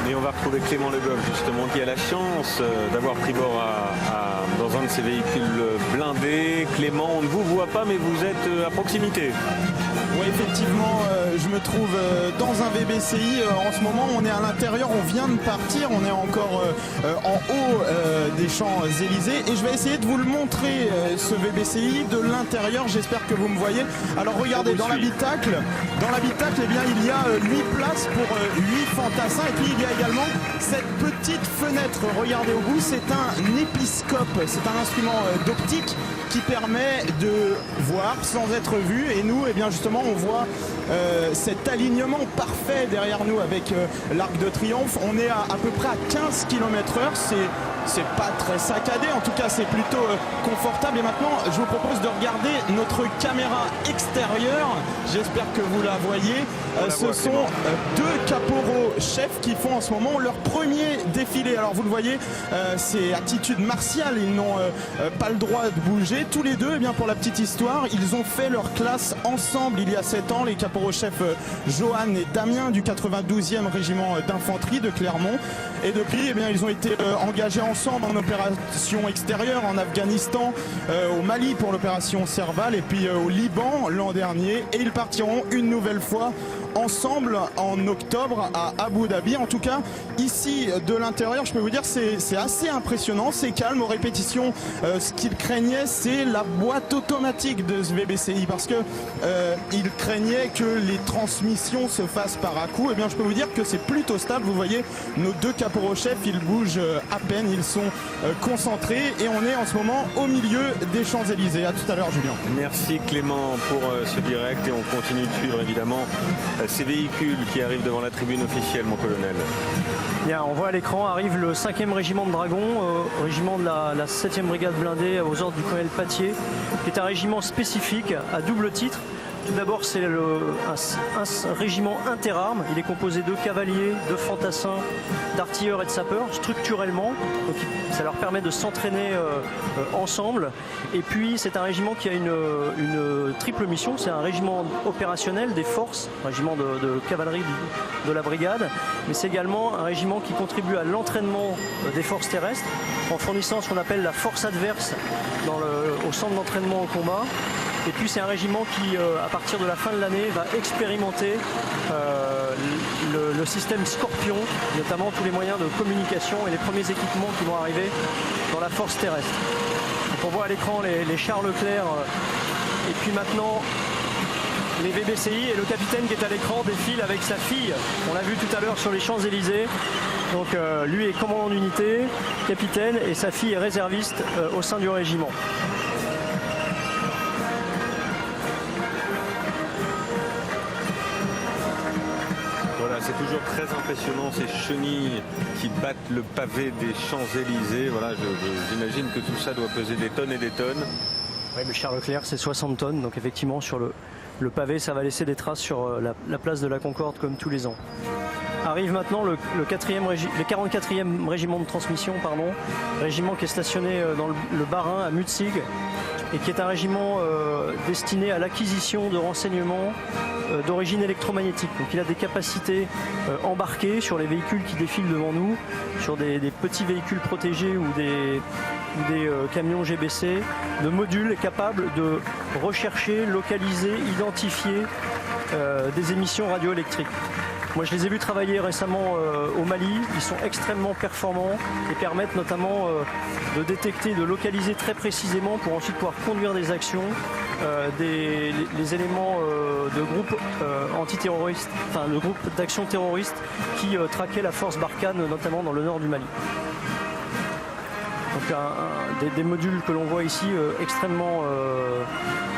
Speaker 1: Et on va retrouver Clément Le Goff, justement, qui a la chance d'avoir pris bord dans un de ces véhicules blindés. Clément, on ne vous voit pas, mais vous êtes à proximité.
Speaker 8: Oui, effectivement, je me trouve dans un VBCI. En ce moment, on est à l'intérieur, on vient de partir, on est encore en haut des Champs-Élysées. Et je vais essayer de vous le montrer, ce VBCI, de l'intérieur. J'espère que vous me voyez. Alors regardez, dans l'habitacle, eh bien, il y a 8 places pour 8 fantassins. Et puis il y a également cette petite fenêtre. Regardez au bout, c'est un épiscope. C'est un instrument d'optique qui permet de voir sans être vu. Et nous, eh bien justement, on voit cet alignement parfait derrière nous avec l'Arc de Triomphe. On est à peu près à 15 km/h. C'est pas très saccadé, en tout cas c'est plutôt confortable. Et maintenant je vous propose de regarder notre caméra extérieure, j'espère que vous la voyez. Ce sont deux caporaux chefs qui font en ce moment leur premier défilé. Alors vous le voyez, c'est attitude martiale, ils n'ont pas le droit de bouger. Tous les deux, eh bien, pour la petite histoire, ils ont fait leur classe ensemble il y a 7 ans, les caporaux chefs Johan et Damien du 92e régiment d'infanterie de Clermont. Et depuis, eh bien, ils ont été engagés ensemble en opération extérieure en Afghanistan, au Mali pour l'opération Serval et puis au Liban l'an dernier. Et ils partiront une nouvelle fois ensemble en octobre à Abu Dhabi. En tout cas, ici de l'intérieur, je peux vous dire, c'est assez impressionnant, c'est calme. Aux répétitions, ce qu'ils craignaient, c'est la boîte automatique de ce VBCI, parce que ils craignaient que les transmissions se fassent par à-coups. Et bien, je peux vous dire que c'est plutôt stable. Vous voyez, nos deux caporaux chefs, ils bougent à peine, ils sont concentrés, et on est en ce moment au milieu des Champs-Élysées. À tout à l'heure, Julien.
Speaker 1: Merci Clément pour ce direct, et on continue de suivre évidemment ces véhicules qui arrivent devant la tribune officielle, mon colonel.
Speaker 7: Bien, on voit à l'écran arrive le 5e régiment de dragons, régiment de la 7e brigade blindée aux ordres du colonel Patier, qui est un régiment spécifique à double titre. Tout d'abord, c'est un régiment interarmes. Il est composé de cavaliers, de fantassins, d'artilleurs et de sapeurs, structurellement. Donc, ça leur permet de s'entraîner ensemble. Et puis, c'est un régiment qui a une triple mission. C'est un régiment opérationnel des forces, un régiment de cavalerie de la brigade. Mais c'est également un régiment qui contribue à l'entraînement des forces terrestres en fournissant ce qu'on appelle la force adverse au centre d'entraînement au combat. Et puis c'est un régiment qui, à partir de la fin de l'année, va expérimenter le système Scorpion, notamment tous les moyens de communication et les premiers équipements qui vont arriver dans la force terrestre. Donc on voit à l'écran les chars Leclerc et puis maintenant les VBCI, et le capitaine qui est à l'écran défile avec sa fille. On l'a vu tout à l'heure sur les Champs-Élysées. Donc lui est commandant d'unité, capitaine, et sa fille est réserviste au sein du régiment.
Speaker 1: C'est toujours très impressionnant, ces chenilles qui battent le pavé des Champs-Élysées. Voilà, j'imagine que tout ça doit peser des tonnes et des tonnes.
Speaker 7: Oui, mais Charles Leclerc, c'est 60 tonnes, donc effectivement sur le pavé, ça va laisser des traces sur la place de la Concorde comme tous les ans. Arrive maintenant le 44e régiment de transmission, régiment qui est stationné dans le Bas-Rhin à Mutzig, et qui est un régiment destiné à l'acquisition de renseignements d'origine électromagnétique. Donc il a des capacités embarquées sur les véhicules qui défilent devant nous, sur des petits véhicules protégés ou des camions GBC, de modules capables de rechercher, localiser, identifier des émissions radioélectriques. Moi je les ai vus travailler récemment au Mali, ils sont extrêmement performants et permettent notamment de détecter, de localiser très précisément pour ensuite pouvoir conduire des actions, les éléments de groupes antiterroristes, enfin le groupe d'action terroriste qui traquait la force Barkhane notamment dans le nord du Mali. Donc des modules que l'on voit ici extrêmement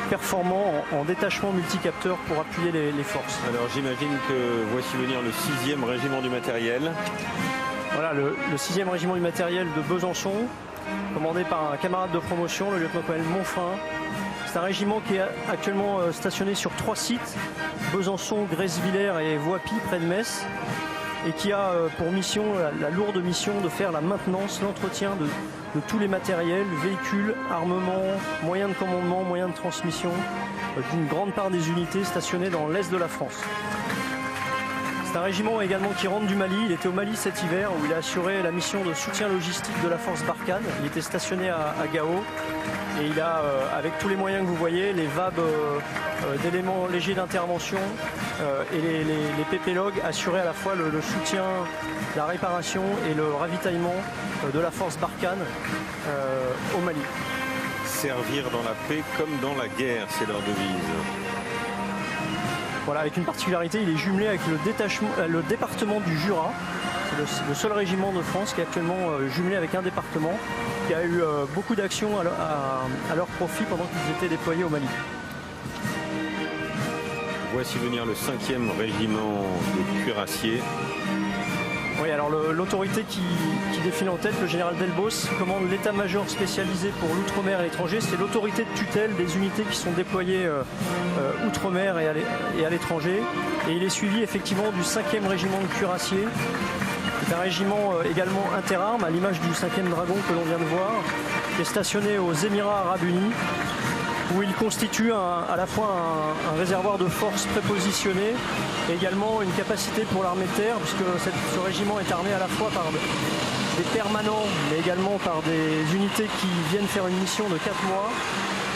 Speaker 7: performants en détachement multicapteur pour appuyer les forces.
Speaker 1: Alors j'imagine que voici venir le 6e régiment du matériel.
Speaker 7: Voilà, le 6e régiment du matériel de Besançon, commandé par un camarade de promotion, le lieutenant-colonel Monfrin. C'est un régiment qui est actuellement stationné sur 3 sites, Besançon, Grèce-Villers et Voipy, près de Metz, et qui a pour mission, la lourde mission de faire la maintenance, l'entretien de tous les matériels, véhicules, armements, moyens de commandement, moyens de transmission, d'une grande part des unités stationnées dans l'est de la France. C'est un régiment également qui rentre du Mali. Il était au Mali cet hiver où il a assuré la mission de soutien logistique de la force Barkhane. Il était stationné à Gao et il a, avec tous les moyens que vous voyez, les VAB d'éléments légers d'intervention et les PP-Log, assuré à la fois le soutien, la réparation et le ravitaillement de la force Barkhane au Mali.
Speaker 1: Servir dans la paix comme dans la guerre, c'est leur devise.
Speaker 7: Voilà, avec une particularité, il est jumelé avec le département du Jura. C'est le seul régiment de France qui est actuellement jumelé avec un département qui a eu beaucoup d'actions à leur profit pendant qu'ils étaient déployés au Mali.
Speaker 1: voici venir le 5e régiment de cuirassiers.
Speaker 7: Oui, alors l'autorité qui défile en tête, le général Delbos, commande l'état-major spécialisé pour l'outre-mer et l'étranger. C'est l'autorité de tutelle des unités qui sont déployées outre-mer et à l'étranger. Et il est suivi effectivement du 5e régiment de cuirassiers. C'est un régiment également interarmes, à l'image du 5e dragon que l'on vient de voir, qui est stationné aux Émirats Arabes Unis, où il constitue à la fois un réservoir de force prépositionné et également une capacité pour l'armée de terre, puisque ce régiment est armé à la fois par des permanents, mais également par des unités qui viennent faire une mission de 4 mois,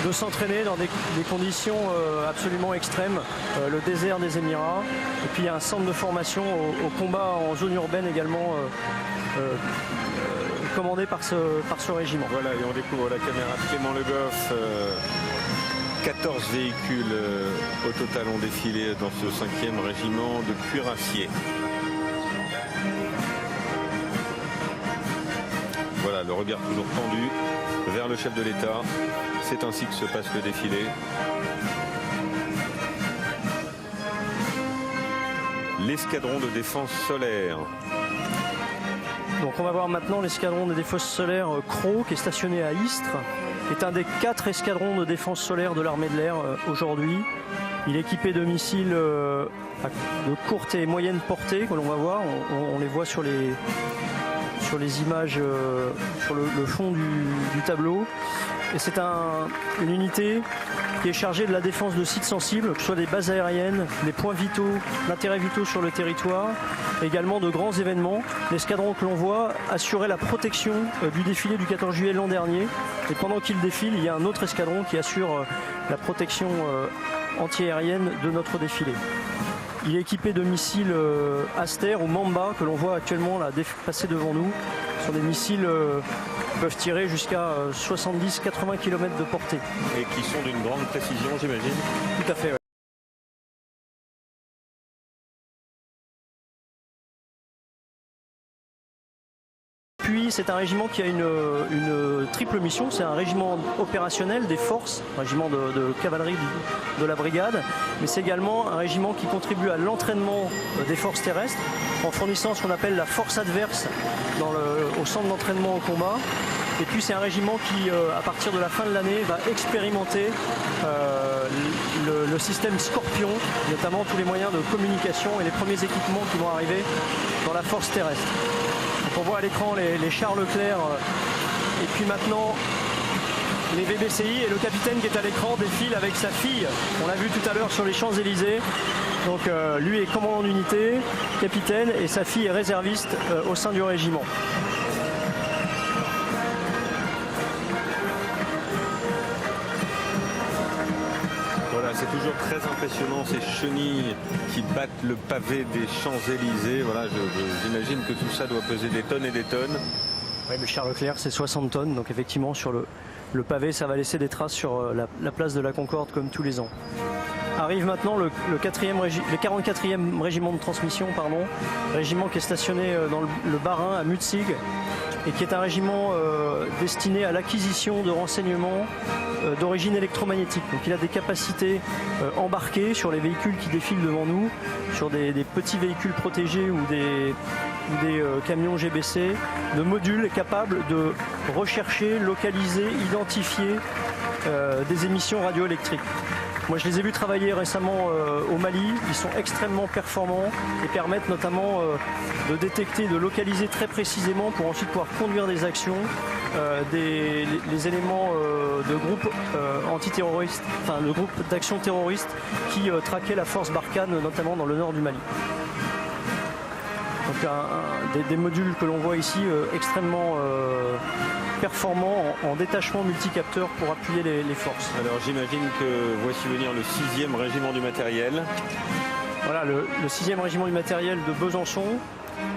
Speaker 7: de s'entraîner dans des conditions absolument extrêmes, le désert des Émirats, et puis il y a un centre de formation au combat en zone urbaine également commandé par ce régiment.
Speaker 1: Voilà, et on découvre la caméra de Clément Le Goff. 14 véhicules au total ont défilé dans ce 5e régiment de cuirassiers. Voilà, le regard toujours tendu vers le chef de l'État. C'est ainsi que se passe le défilé. L'escadron de défense solaire.
Speaker 7: Donc on va voir maintenant l'escadron de défense solaire Cros, qui est stationné à Istres, qui est un des 4 escadrons de défense solaire de l'armée de l'air aujourd'hui. Il est équipé de missiles de courte et moyenne portée que l'on va voir. On les voit sur les images sur le fond du tableau. Et c'est une unité qui est chargée de la défense de sites sensibles, que ce soit des bases aériennes, des points vitaux, d'intérêt vitaux sur le territoire, également de grands événements. L'escadron que l'on voit assurait la protection du défilé du 14 juillet l'an dernier. Et pendant qu'il défile, il y a un autre escadron qui assure la protection antiaérienne de notre défilé. Il est équipé de missiles Aster ou Mamba que l'on voit actuellement là, passer devant nous. Ce sont des missiles qui peuvent tirer jusqu'à 70-80 km de portée.
Speaker 1: Et qui sont d'une grande précision, j'imagine.
Speaker 7: Tout à fait, ouais. Puis c'est un régiment qui a une triple mission, c'est un régiment opérationnel des forces, un régiment de cavalerie de la brigade, mais c'est également un régiment qui contribue à l'entraînement des forces terrestres en fournissant ce qu'on appelle la force adverse au centre d'entraînement au combat. Et puis c'est un régiment qui, à partir de la fin de l'année, va expérimenter le système Scorpion, notamment tous les moyens de communication et les premiers équipements qui vont arriver dans la force terrestre. Donc on voit à l'écran les chars Leclerc et puis maintenant les VBCI, et le capitaine qui est à l'écran défile avec sa fille. On l'a vu tout à l'heure sur les Champs-Élysées. Donc lui est commandant d'unité, capitaine, et sa fille est réserviste au sein du régiment.
Speaker 1: C'est toujours très impressionnant ces chenilles qui battent le pavé des Champs-Élysées. Voilà, j'imagine que tout ça doit peser des tonnes et des tonnes.
Speaker 7: Oui, mais Charles Leclerc, c'est 60 tonnes, donc effectivement sur le pavé, ça va laisser des traces sur la place de la Concorde comme tous les ans. Arrive maintenant le 44e régiment de transmission, régiment qui est stationné dans le Bas-Rhin à Mutzig, et qui est un régiment destiné à l'acquisition de renseignements d'origine électromagnétique. Donc il a des capacités embarquées sur les véhicules qui défilent devant nous, sur des petits véhicules protégés ou des camions GBC, de modules capables de rechercher, localiser, identifier des émissions radioélectriques. Moi je les ai vus travailler récemment au Mali, ils sont extrêmement performants et permettent notamment de détecter, de localiser très précisément pour ensuite pouvoir conduire des actions, les éléments de groupes antiterroristes, enfin le groupe d'action terroriste qui traquait la force Barkhane notamment dans le nord du Mali. Donc des modules que l'on voit ici extrêmement performants en détachement multicapteur pour appuyer les forces.
Speaker 1: Alors j'imagine que voici venir le 6e régiment du matériel.
Speaker 7: Voilà le 6e régiment du matériel de Besançon,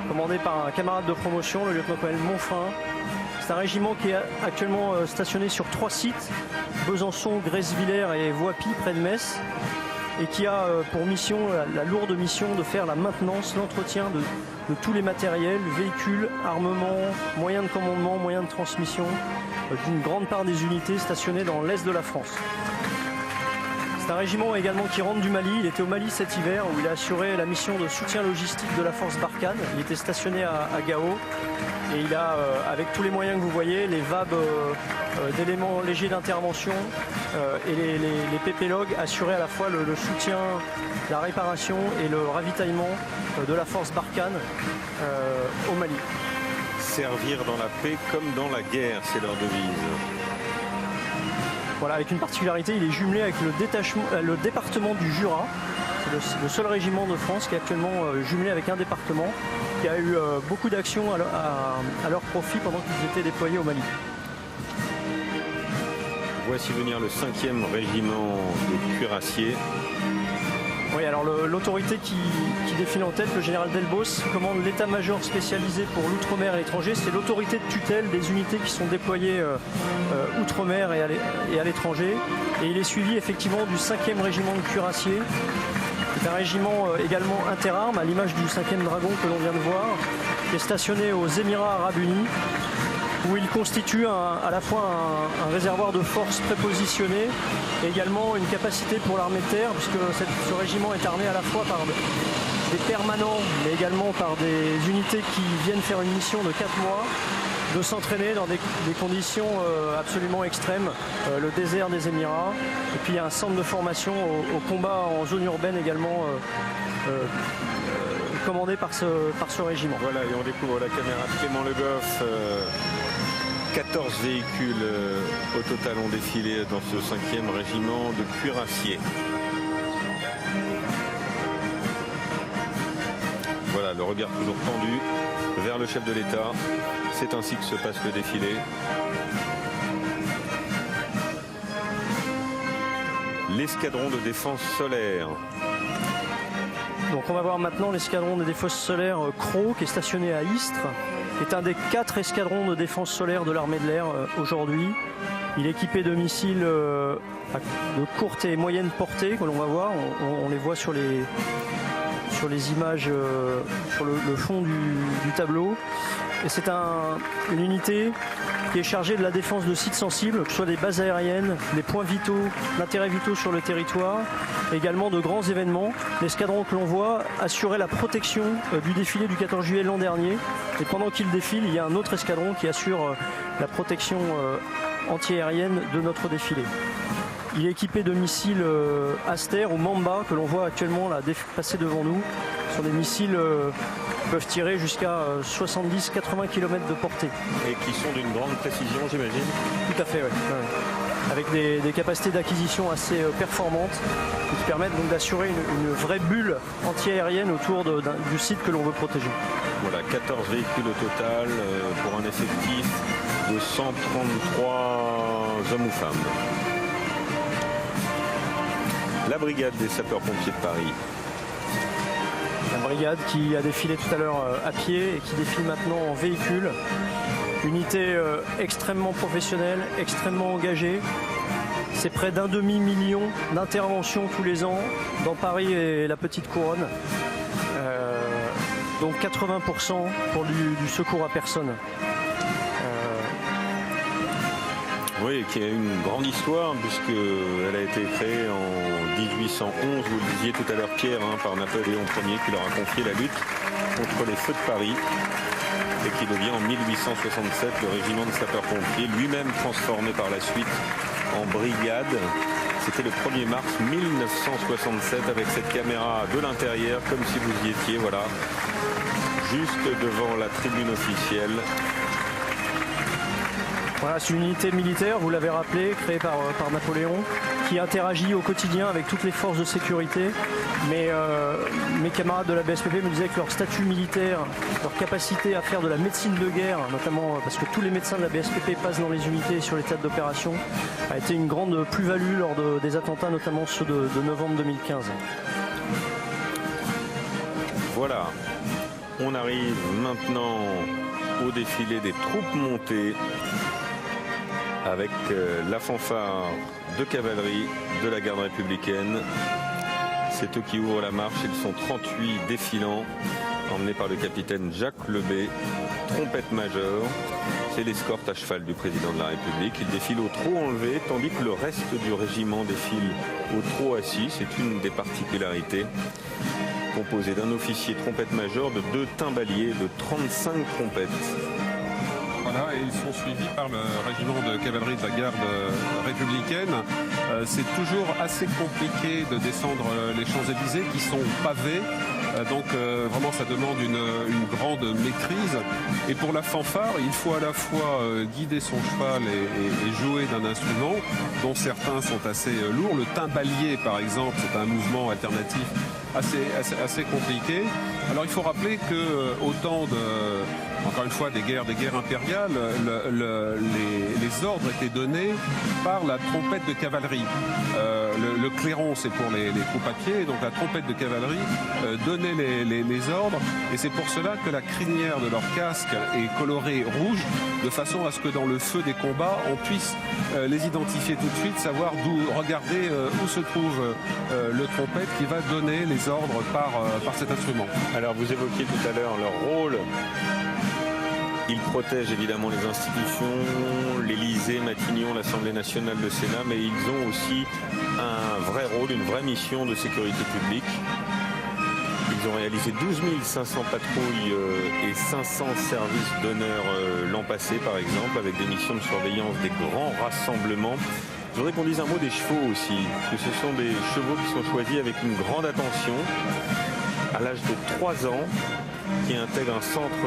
Speaker 7: commandé par un camarade de promotion, le lieutenant-colonel Monfrin. C'est un régiment qui est actuellement stationné sur 3 sites, Besançon, Grèce-Villers et Voipy près de Metz, et qui a pour mission, la lourde mission de faire la maintenance, l'entretien de tous les matériels, véhicules, armements, moyens de commandement, moyens de transmission d'une grande part des unités stationnées dans l'est de la France. C'est C'est un régiment également qui rentre du Mali. Il était au Mali cet hiver où il a assuré la mission de soutien logistique de la force Barkhane. Il était stationné à Gao et il a, avec tous les moyens que vous voyez, les VAB d'éléments légers d'intervention et les PP-Log, assuré à la fois le soutien, la réparation et le ravitaillement de la force Barkhane au Mali.
Speaker 1: Servir dans la paix comme dans la guerre, c'est leur devise.
Speaker 7: Voilà, avec une particularité, il est jumelé avec le département du Jura. C'est le seul régiment de France qui est actuellement jumelé avec un département qui a eu beaucoup d'actions à leur profit pendant qu'ils étaient déployés au Mali.
Speaker 1: Voici venir le 5e régiment de cuirassiers.
Speaker 7: Oui, alors l'autorité qui défile en tête, le général Delbos, commande l'état-major spécialisé pour l'outre-mer et l'étranger. C'est l'autorité de tutelle des unités qui sont déployées outre-mer et à l'étranger. Et il est suivi effectivement du 5e régiment de cuirassiers. C'est un régiment également interarmes, à l'image du 5e dragon que l'on vient de voir, qui est stationné aux Émirats Arabes Unis, où il constitue à la fois un réservoir de forces prépositionné et également une capacité pour l'armée de terre, puisque ce régiment est armé à la fois par des permanents, mais également par des unités qui viennent faire une mission de 4 mois, de s'entraîner dans des conditions absolument extrêmes, le désert des Émirats, et puis il y a un centre de formation au combat en zone urbaine également commandé par ce régiment.
Speaker 1: Voilà, et on découvre la caméra de Clément Le Goff. 14 véhicules au total ont défilé dans ce 5e régiment de cuirassiers. Voilà, le regard toujours tendu vers le chef de l'État. C'est ainsi que se passe le défilé. L'escadron de défense solaire.
Speaker 7: Donc on va voir maintenant l'escadron de défense solaire Cros qui est stationné à Istres, qui est un des 4 escadrons de défense solaire de l'armée de l'air aujourd'hui. Il est équipé de missiles de courte et moyenne portée que l'on va voir. On les voit sur les images sur le fond du tableau. Et c'est une unité qui est chargée de la défense de sites sensibles, que ce soit des bases aériennes, des points vitaux, d'intérêt vitaux sur le territoire, également de grands événements. L'escadron que l'on voit assurait la protection du défilé du 14 juillet l'an dernier. Et pendant qu'il défile, il y a un autre escadron qui assure la protection antiaérienne de notre défilé. Il est équipé de missiles Aster ou Mamba que l'on voit actuellement là, passer devant nous. Ce sont des missiles qui peuvent tirer jusqu'à 70-80 km de portée.
Speaker 1: Et qui sont d'une grande précision, j'imagine.
Speaker 7: Tout à fait, oui. Ouais. Avec des capacités d'acquisition assez performantes qui permettent donc d'assurer une vraie bulle antiaérienne autour du site que l'on veut protéger.
Speaker 1: Voilà, 14 véhicules au total pour un effectif de 133 hommes ou femmes. La brigade des sapeurs-pompiers de Paris.
Speaker 7: La brigade qui a défilé tout à l'heure à pied et qui défile maintenant en véhicule. Unité extrêmement professionnelle, extrêmement engagée. C'est près d'1,5 million d'interventions tous les ans dans Paris et la Petite Couronne. Donc 80% pour du secours à personne.
Speaker 1: Oui, qui a une grande histoire puisqu'elle a été créée en 1811, vous le disiez tout à l'heure Pierre, par Napoléon Ier qui leur a confié la lutte contre les feux de Paris et qui devient en 1867 le régiment de sapeurs-pompiers, lui-même transformé par la suite en brigade. C'était le 1er mars 1967 avec cette caméra de l'intérieur comme si vous y étiez, voilà, juste devant la tribune officielle.
Speaker 7: Voilà, c'est une unité militaire, vous l'avez rappelé, créée par Napoléon, qui interagit au quotidien avec toutes les forces de sécurité. Mais mes camarades de la BSPP me disaient que leur statut militaire, leur capacité à faire de la médecine de guerre, notamment parce que tous les médecins de la BSPP passent dans les unités et sur les théâtres d'opération, a été une grande plus-value lors des attentats, notamment ceux de novembre 2015.
Speaker 1: Voilà, on arrive maintenant au défilé des troupes montées avec la fanfare de cavalerie de la garde républicaine. C'est eux qui ouvrent la marche, ils sont 38 défilants emmené par le capitaine Jacques Lebé, trompette majeure. C'est l'escorte à cheval du président de la République. Il défile au trot enlevé, tandis que le reste du régiment défile au trot assis. C'est une des particularités. Composé d'un officier trompette major, de 2 timbaliers, de 35 trompettes.
Speaker 2: Voilà, et ils sont suivis par le régiment de cavalerie de la garde républicaine. C'est toujours assez compliqué de descendre les Champs-Élysées qui sont pavés. Donc vraiment ça demande une grande maîtrise. Et pour la fanfare, il faut à la fois guider son cheval et jouer d'un instrument dont certains sont assez lourds. Le timbalier par exemple, c'est un mouvement alternatif assez compliqué. Alors il faut rappeler que au temps encore une fois des guerres impériales, les ordres étaient donnés par la trompette de cavalerie. Le clairon c'est pour les troupes à pied, donc la trompette de cavalerie donnait les ordres, et c'est pour cela que la crinière de leur casque est colorée rouge, de façon à ce que dans le feu des combats on puisse les identifier tout de suite, savoir regarder où se trouve le trompette qui va donner les ordres par cet instrument.
Speaker 1: Alors vous évoquiez tout à l'heure leur rôle. Ils protègent évidemment les institutions, l'Élysée, Matignon, l'Assemblée nationale, le Sénat, mais ils ont aussi un vrai rôle, une vraie mission de sécurité publique. Ils ont réalisé 12 500 patrouilles et 500 services d'honneur l'an passé, par exemple, avec des missions de surveillance des grands rassemblements. Je voudrais qu'on dise un mot des chevaux aussi, que ce sont des chevaux qui sont choisis avec une grande attention, à l'âge de 3 ans, qui intègre un centre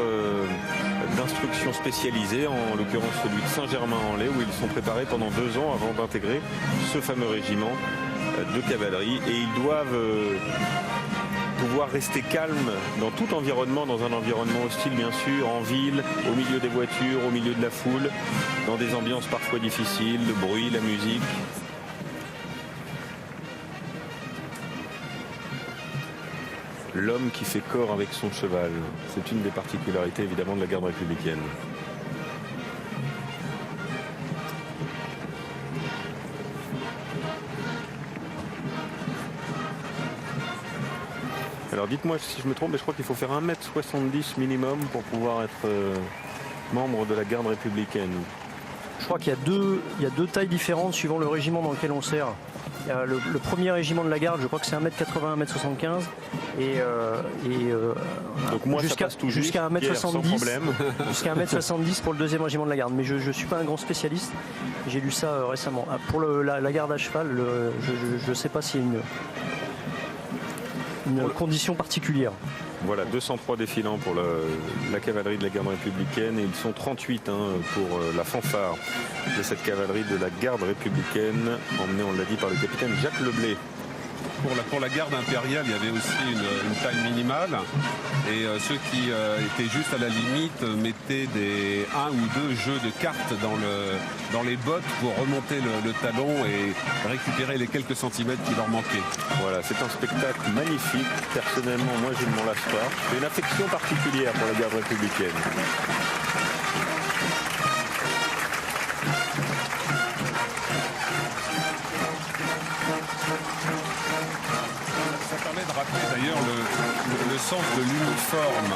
Speaker 1: d'instruction spécialisé, en l'occurrence celui de Saint-Germain-en-Laye, où ils sont préparés pendant 2 ans avant d'intégrer ce fameux régiment de cavalerie. Et ils doivent pouvoir rester calmes dans tout environnement, dans un environnement hostile bien sûr, en ville, au milieu des voitures, au milieu de la foule, dans des ambiances parfois difficiles, le bruit, la musique. L'homme qui fait corps avec son cheval, c'est une des particularités évidemment de la garde républicaine. Alors dites-moi si je me trompe, mais je crois qu'il faut faire 1m70 minimum pour pouvoir être membre de la garde républicaine.
Speaker 7: Je crois qu'il y a deux tailles différentes suivant le régiment dans lequel on sert. Il y a le premier régiment de la garde, je crois que c'est 1m80, 1m75
Speaker 1: donc moi
Speaker 7: jusqu'à 1m70 jusqu'à 1m70 pour le deuxième régiment de la garde. Mais je ne suis pas un grand spécialiste, j'ai lu ça récemment. Pour la garde à cheval, je ne sais pas s'il y a une condition particulière.
Speaker 1: Voilà, 203 défilants pour la cavalerie de la garde républicaine, et ils sont 38 pour la fanfare de cette cavalerie de la garde républicaine, emmenée, on l'a dit, par le capitaine Jacques Leblé.
Speaker 2: Pour la garde impériale, il y avait aussi une taille minimale, et ceux qui étaient juste à la limite mettaient 1 ou 2 jeux de cartes dans les bottes pour remonter le talon et récupérer les quelques centimètres qui leur manquaient.
Speaker 1: Voilà, c'est un spectacle magnifique. Personnellement, moi je ne m'en lasse pas. J'ai une affection particulière pour la garde républicaine.
Speaker 2: Ça permet de rappeler d'ailleurs le sens de l'uniforme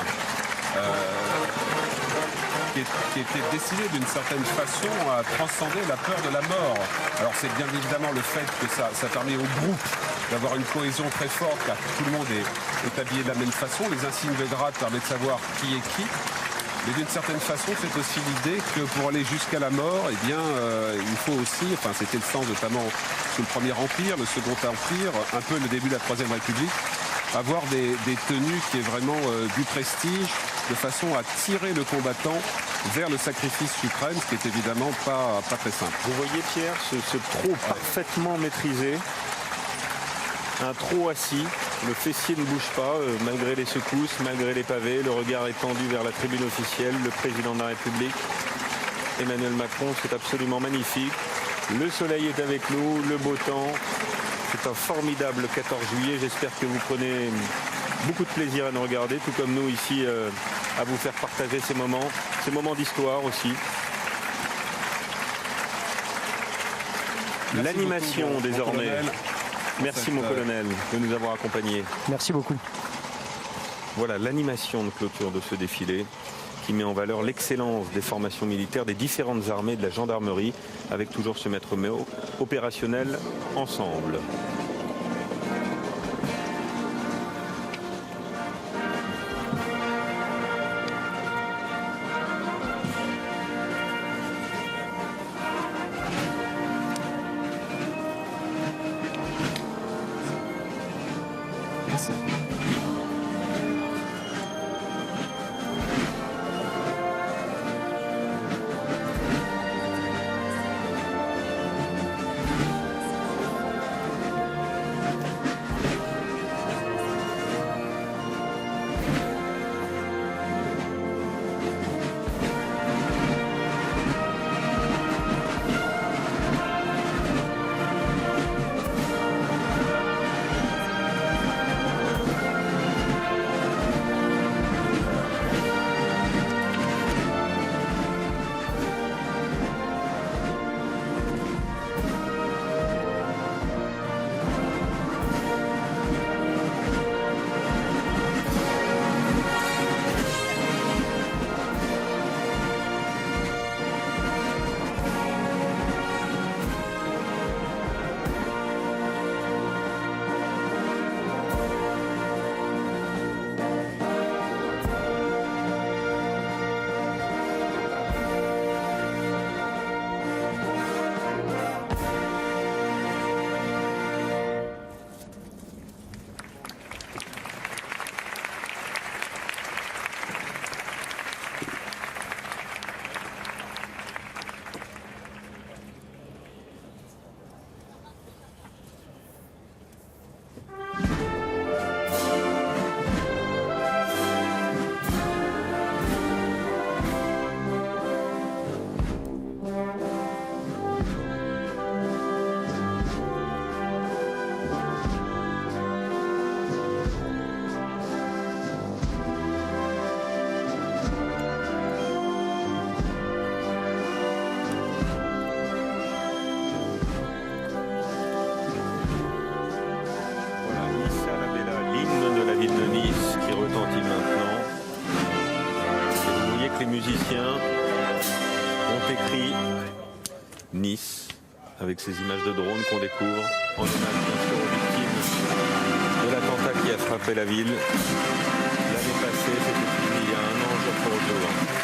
Speaker 2: qui était destiné d'une certaine façon à transcender la peur de la mort. Alors c'est bien évidemment le fait que ça permet au groupe d'avoir une cohésion très forte, car tout le monde est habillé de la même façon. Les insignes de grade permettent de savoir qui est qui. Mais d'une certaine façon, c'est aussi l'idée que pour aller jusqu'à la mort, eh bien, il faut aussi, enfin c'était le sens notamment sous le Premier Empire, le Second Empire, un peu le début de la Troisième République, avoir des tenues qui est vraiment du prestige, de façon à tirer le combattant vers le sacrifice suprême, ce qui est évidemment pas très simple.
Speaker 1: Vous voyez Pierre, ce trot parfaitement maîtrisé, un trot assis, le fessier ne bouge pas malgré les secousses, malgré les pavés, le regard est tendu vers la tribune officielle, le président de la République, Emmanuel Macron, c'est absolument magnifique. Le soleil est avec nous, le beau temps, c'est un formidable 14 juillet, j'espère que vous prenez beaucoup de plaisir à nous regarder, tout comme nous ici à vous faire partager ces moments d'histoire aussi. L'animation désormais. Merci mon colonel de nous avoir accompagnés.
Speaker 7: Merci beaucoup.
Speaker 1: Voilà l'animation de clôture de ce défilé qui met en valeur l'excellence des formations militaires des différentes armées de la gendarmerie avec toujours ce maître mot opérationnel ensemble.
Speaker 9: Nice, avec ces images de drones qu'on découvre en hommage bien sûr aux victimes de l'attentat qui a frappé la ville. L'année passée, c'était il y a un an, jour pour jour.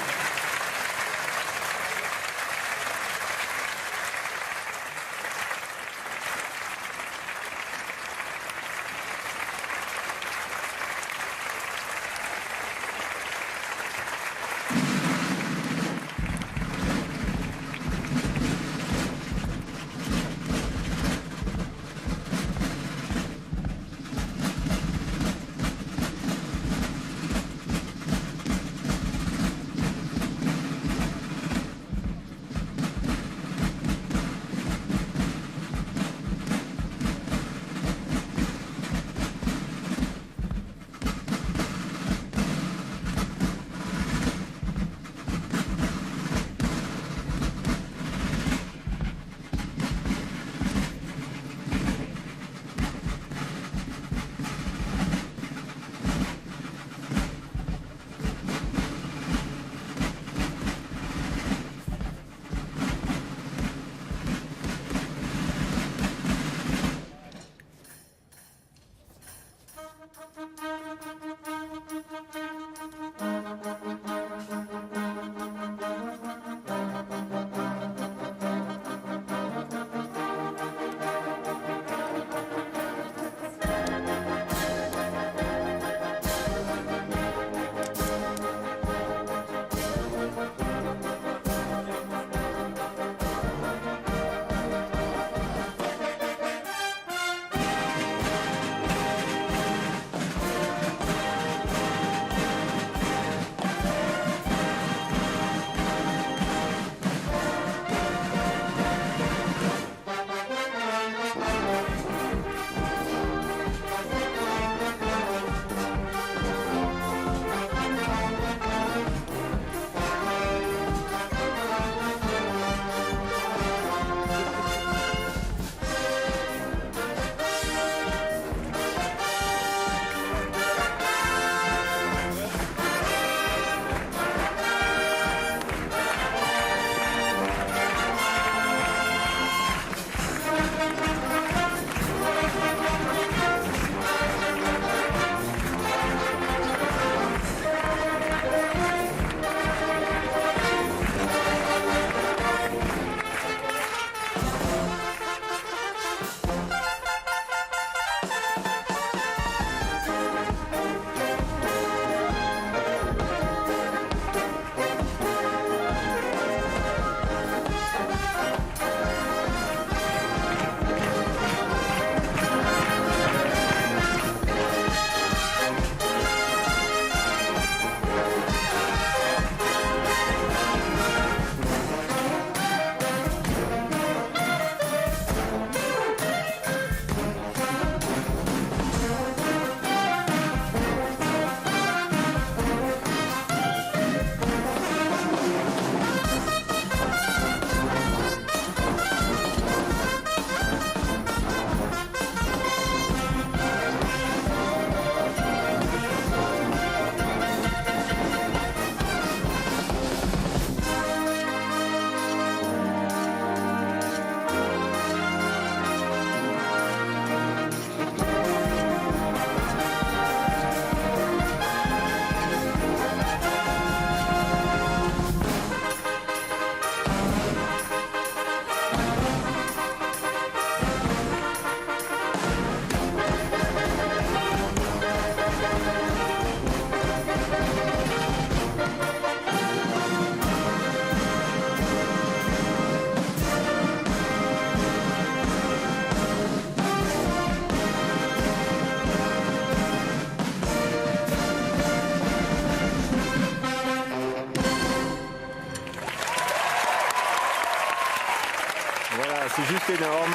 Speaker 1: c'est juste énorme.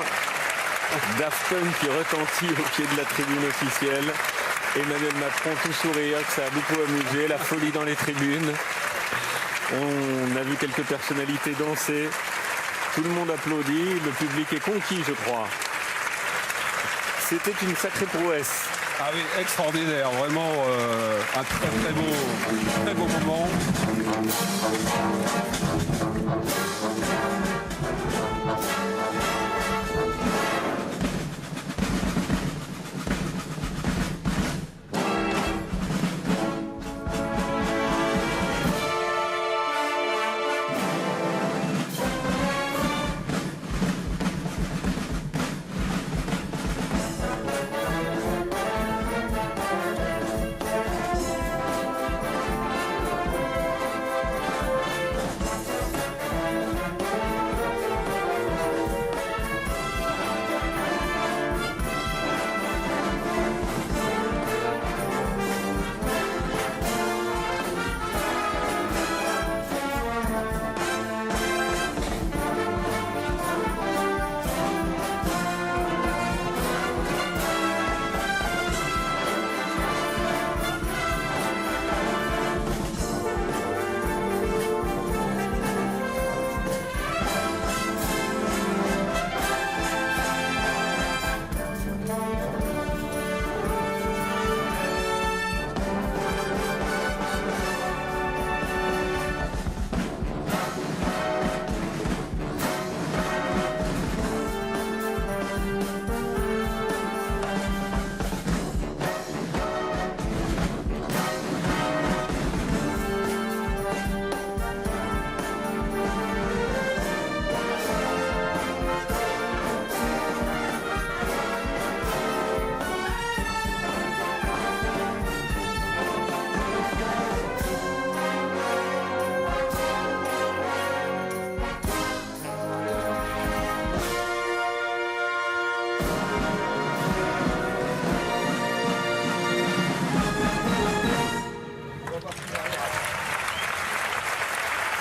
Speaker 1: Daft Punk qui retentit au pied de la tribune officielle. Emmanuel Macron tout sourire, que ça a beaucoup amusé, la folie dans les tribunes. On a vu quelques personnalités danser. Tout le monde applaudit, le public est conquis, je crois. C'était une sacrée prouesse.
Speaker 2: Ah oui, extraordinaire, vraiment un très beau moment.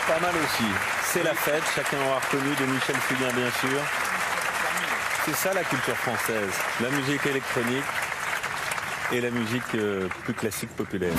Speaker 1: Pas mal aussi. C'est la fête, chacun aura reconnu de Michel Fugain bien sûr. C'est ça la culture française, la musique électronique et la musique plus classique populaire.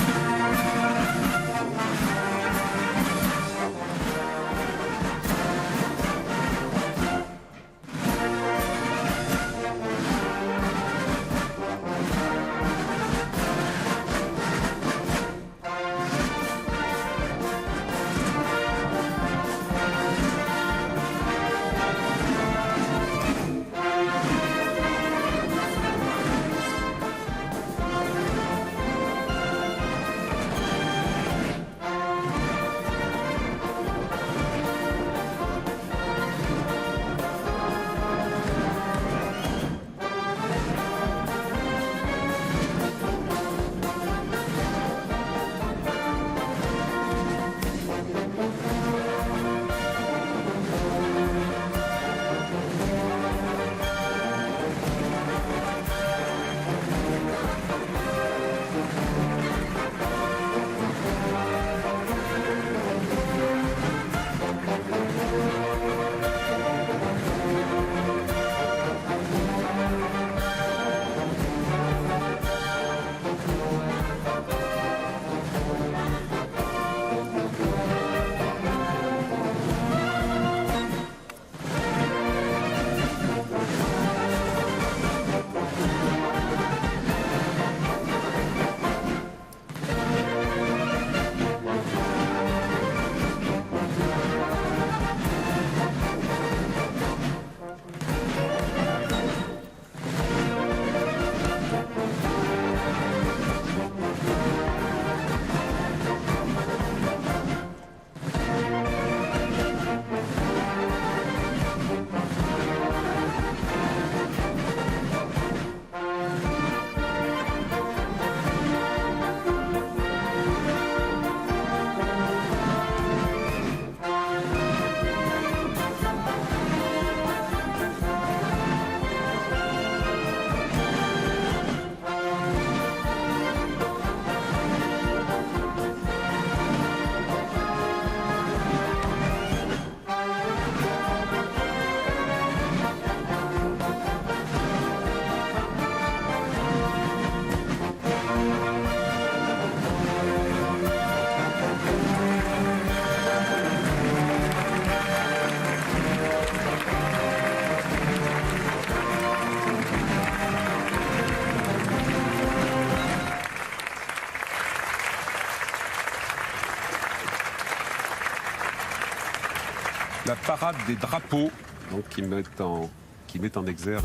Speaker 2: la parade des drapeaux, donc qui met en exergue.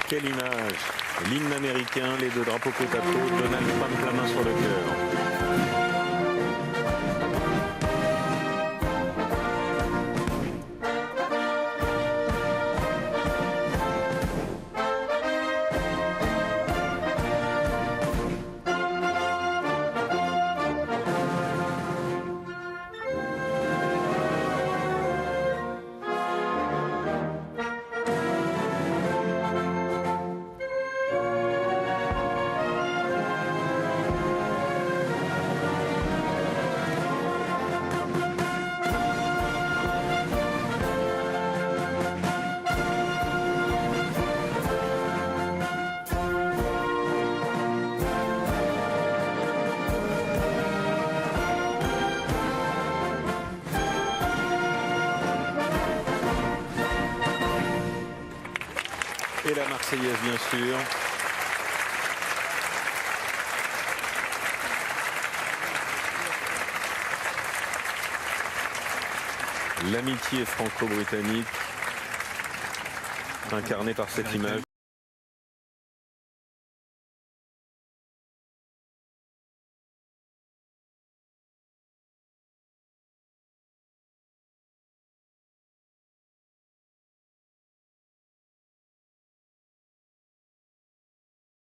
Speaker 1: Quelle image! L'hymne américain, les deux drapeaux côte à côte, Donald Trump la main sur le cœur. Et la Marseillaise, bien sûr. L'amitié franco-britannique incarnée par cette image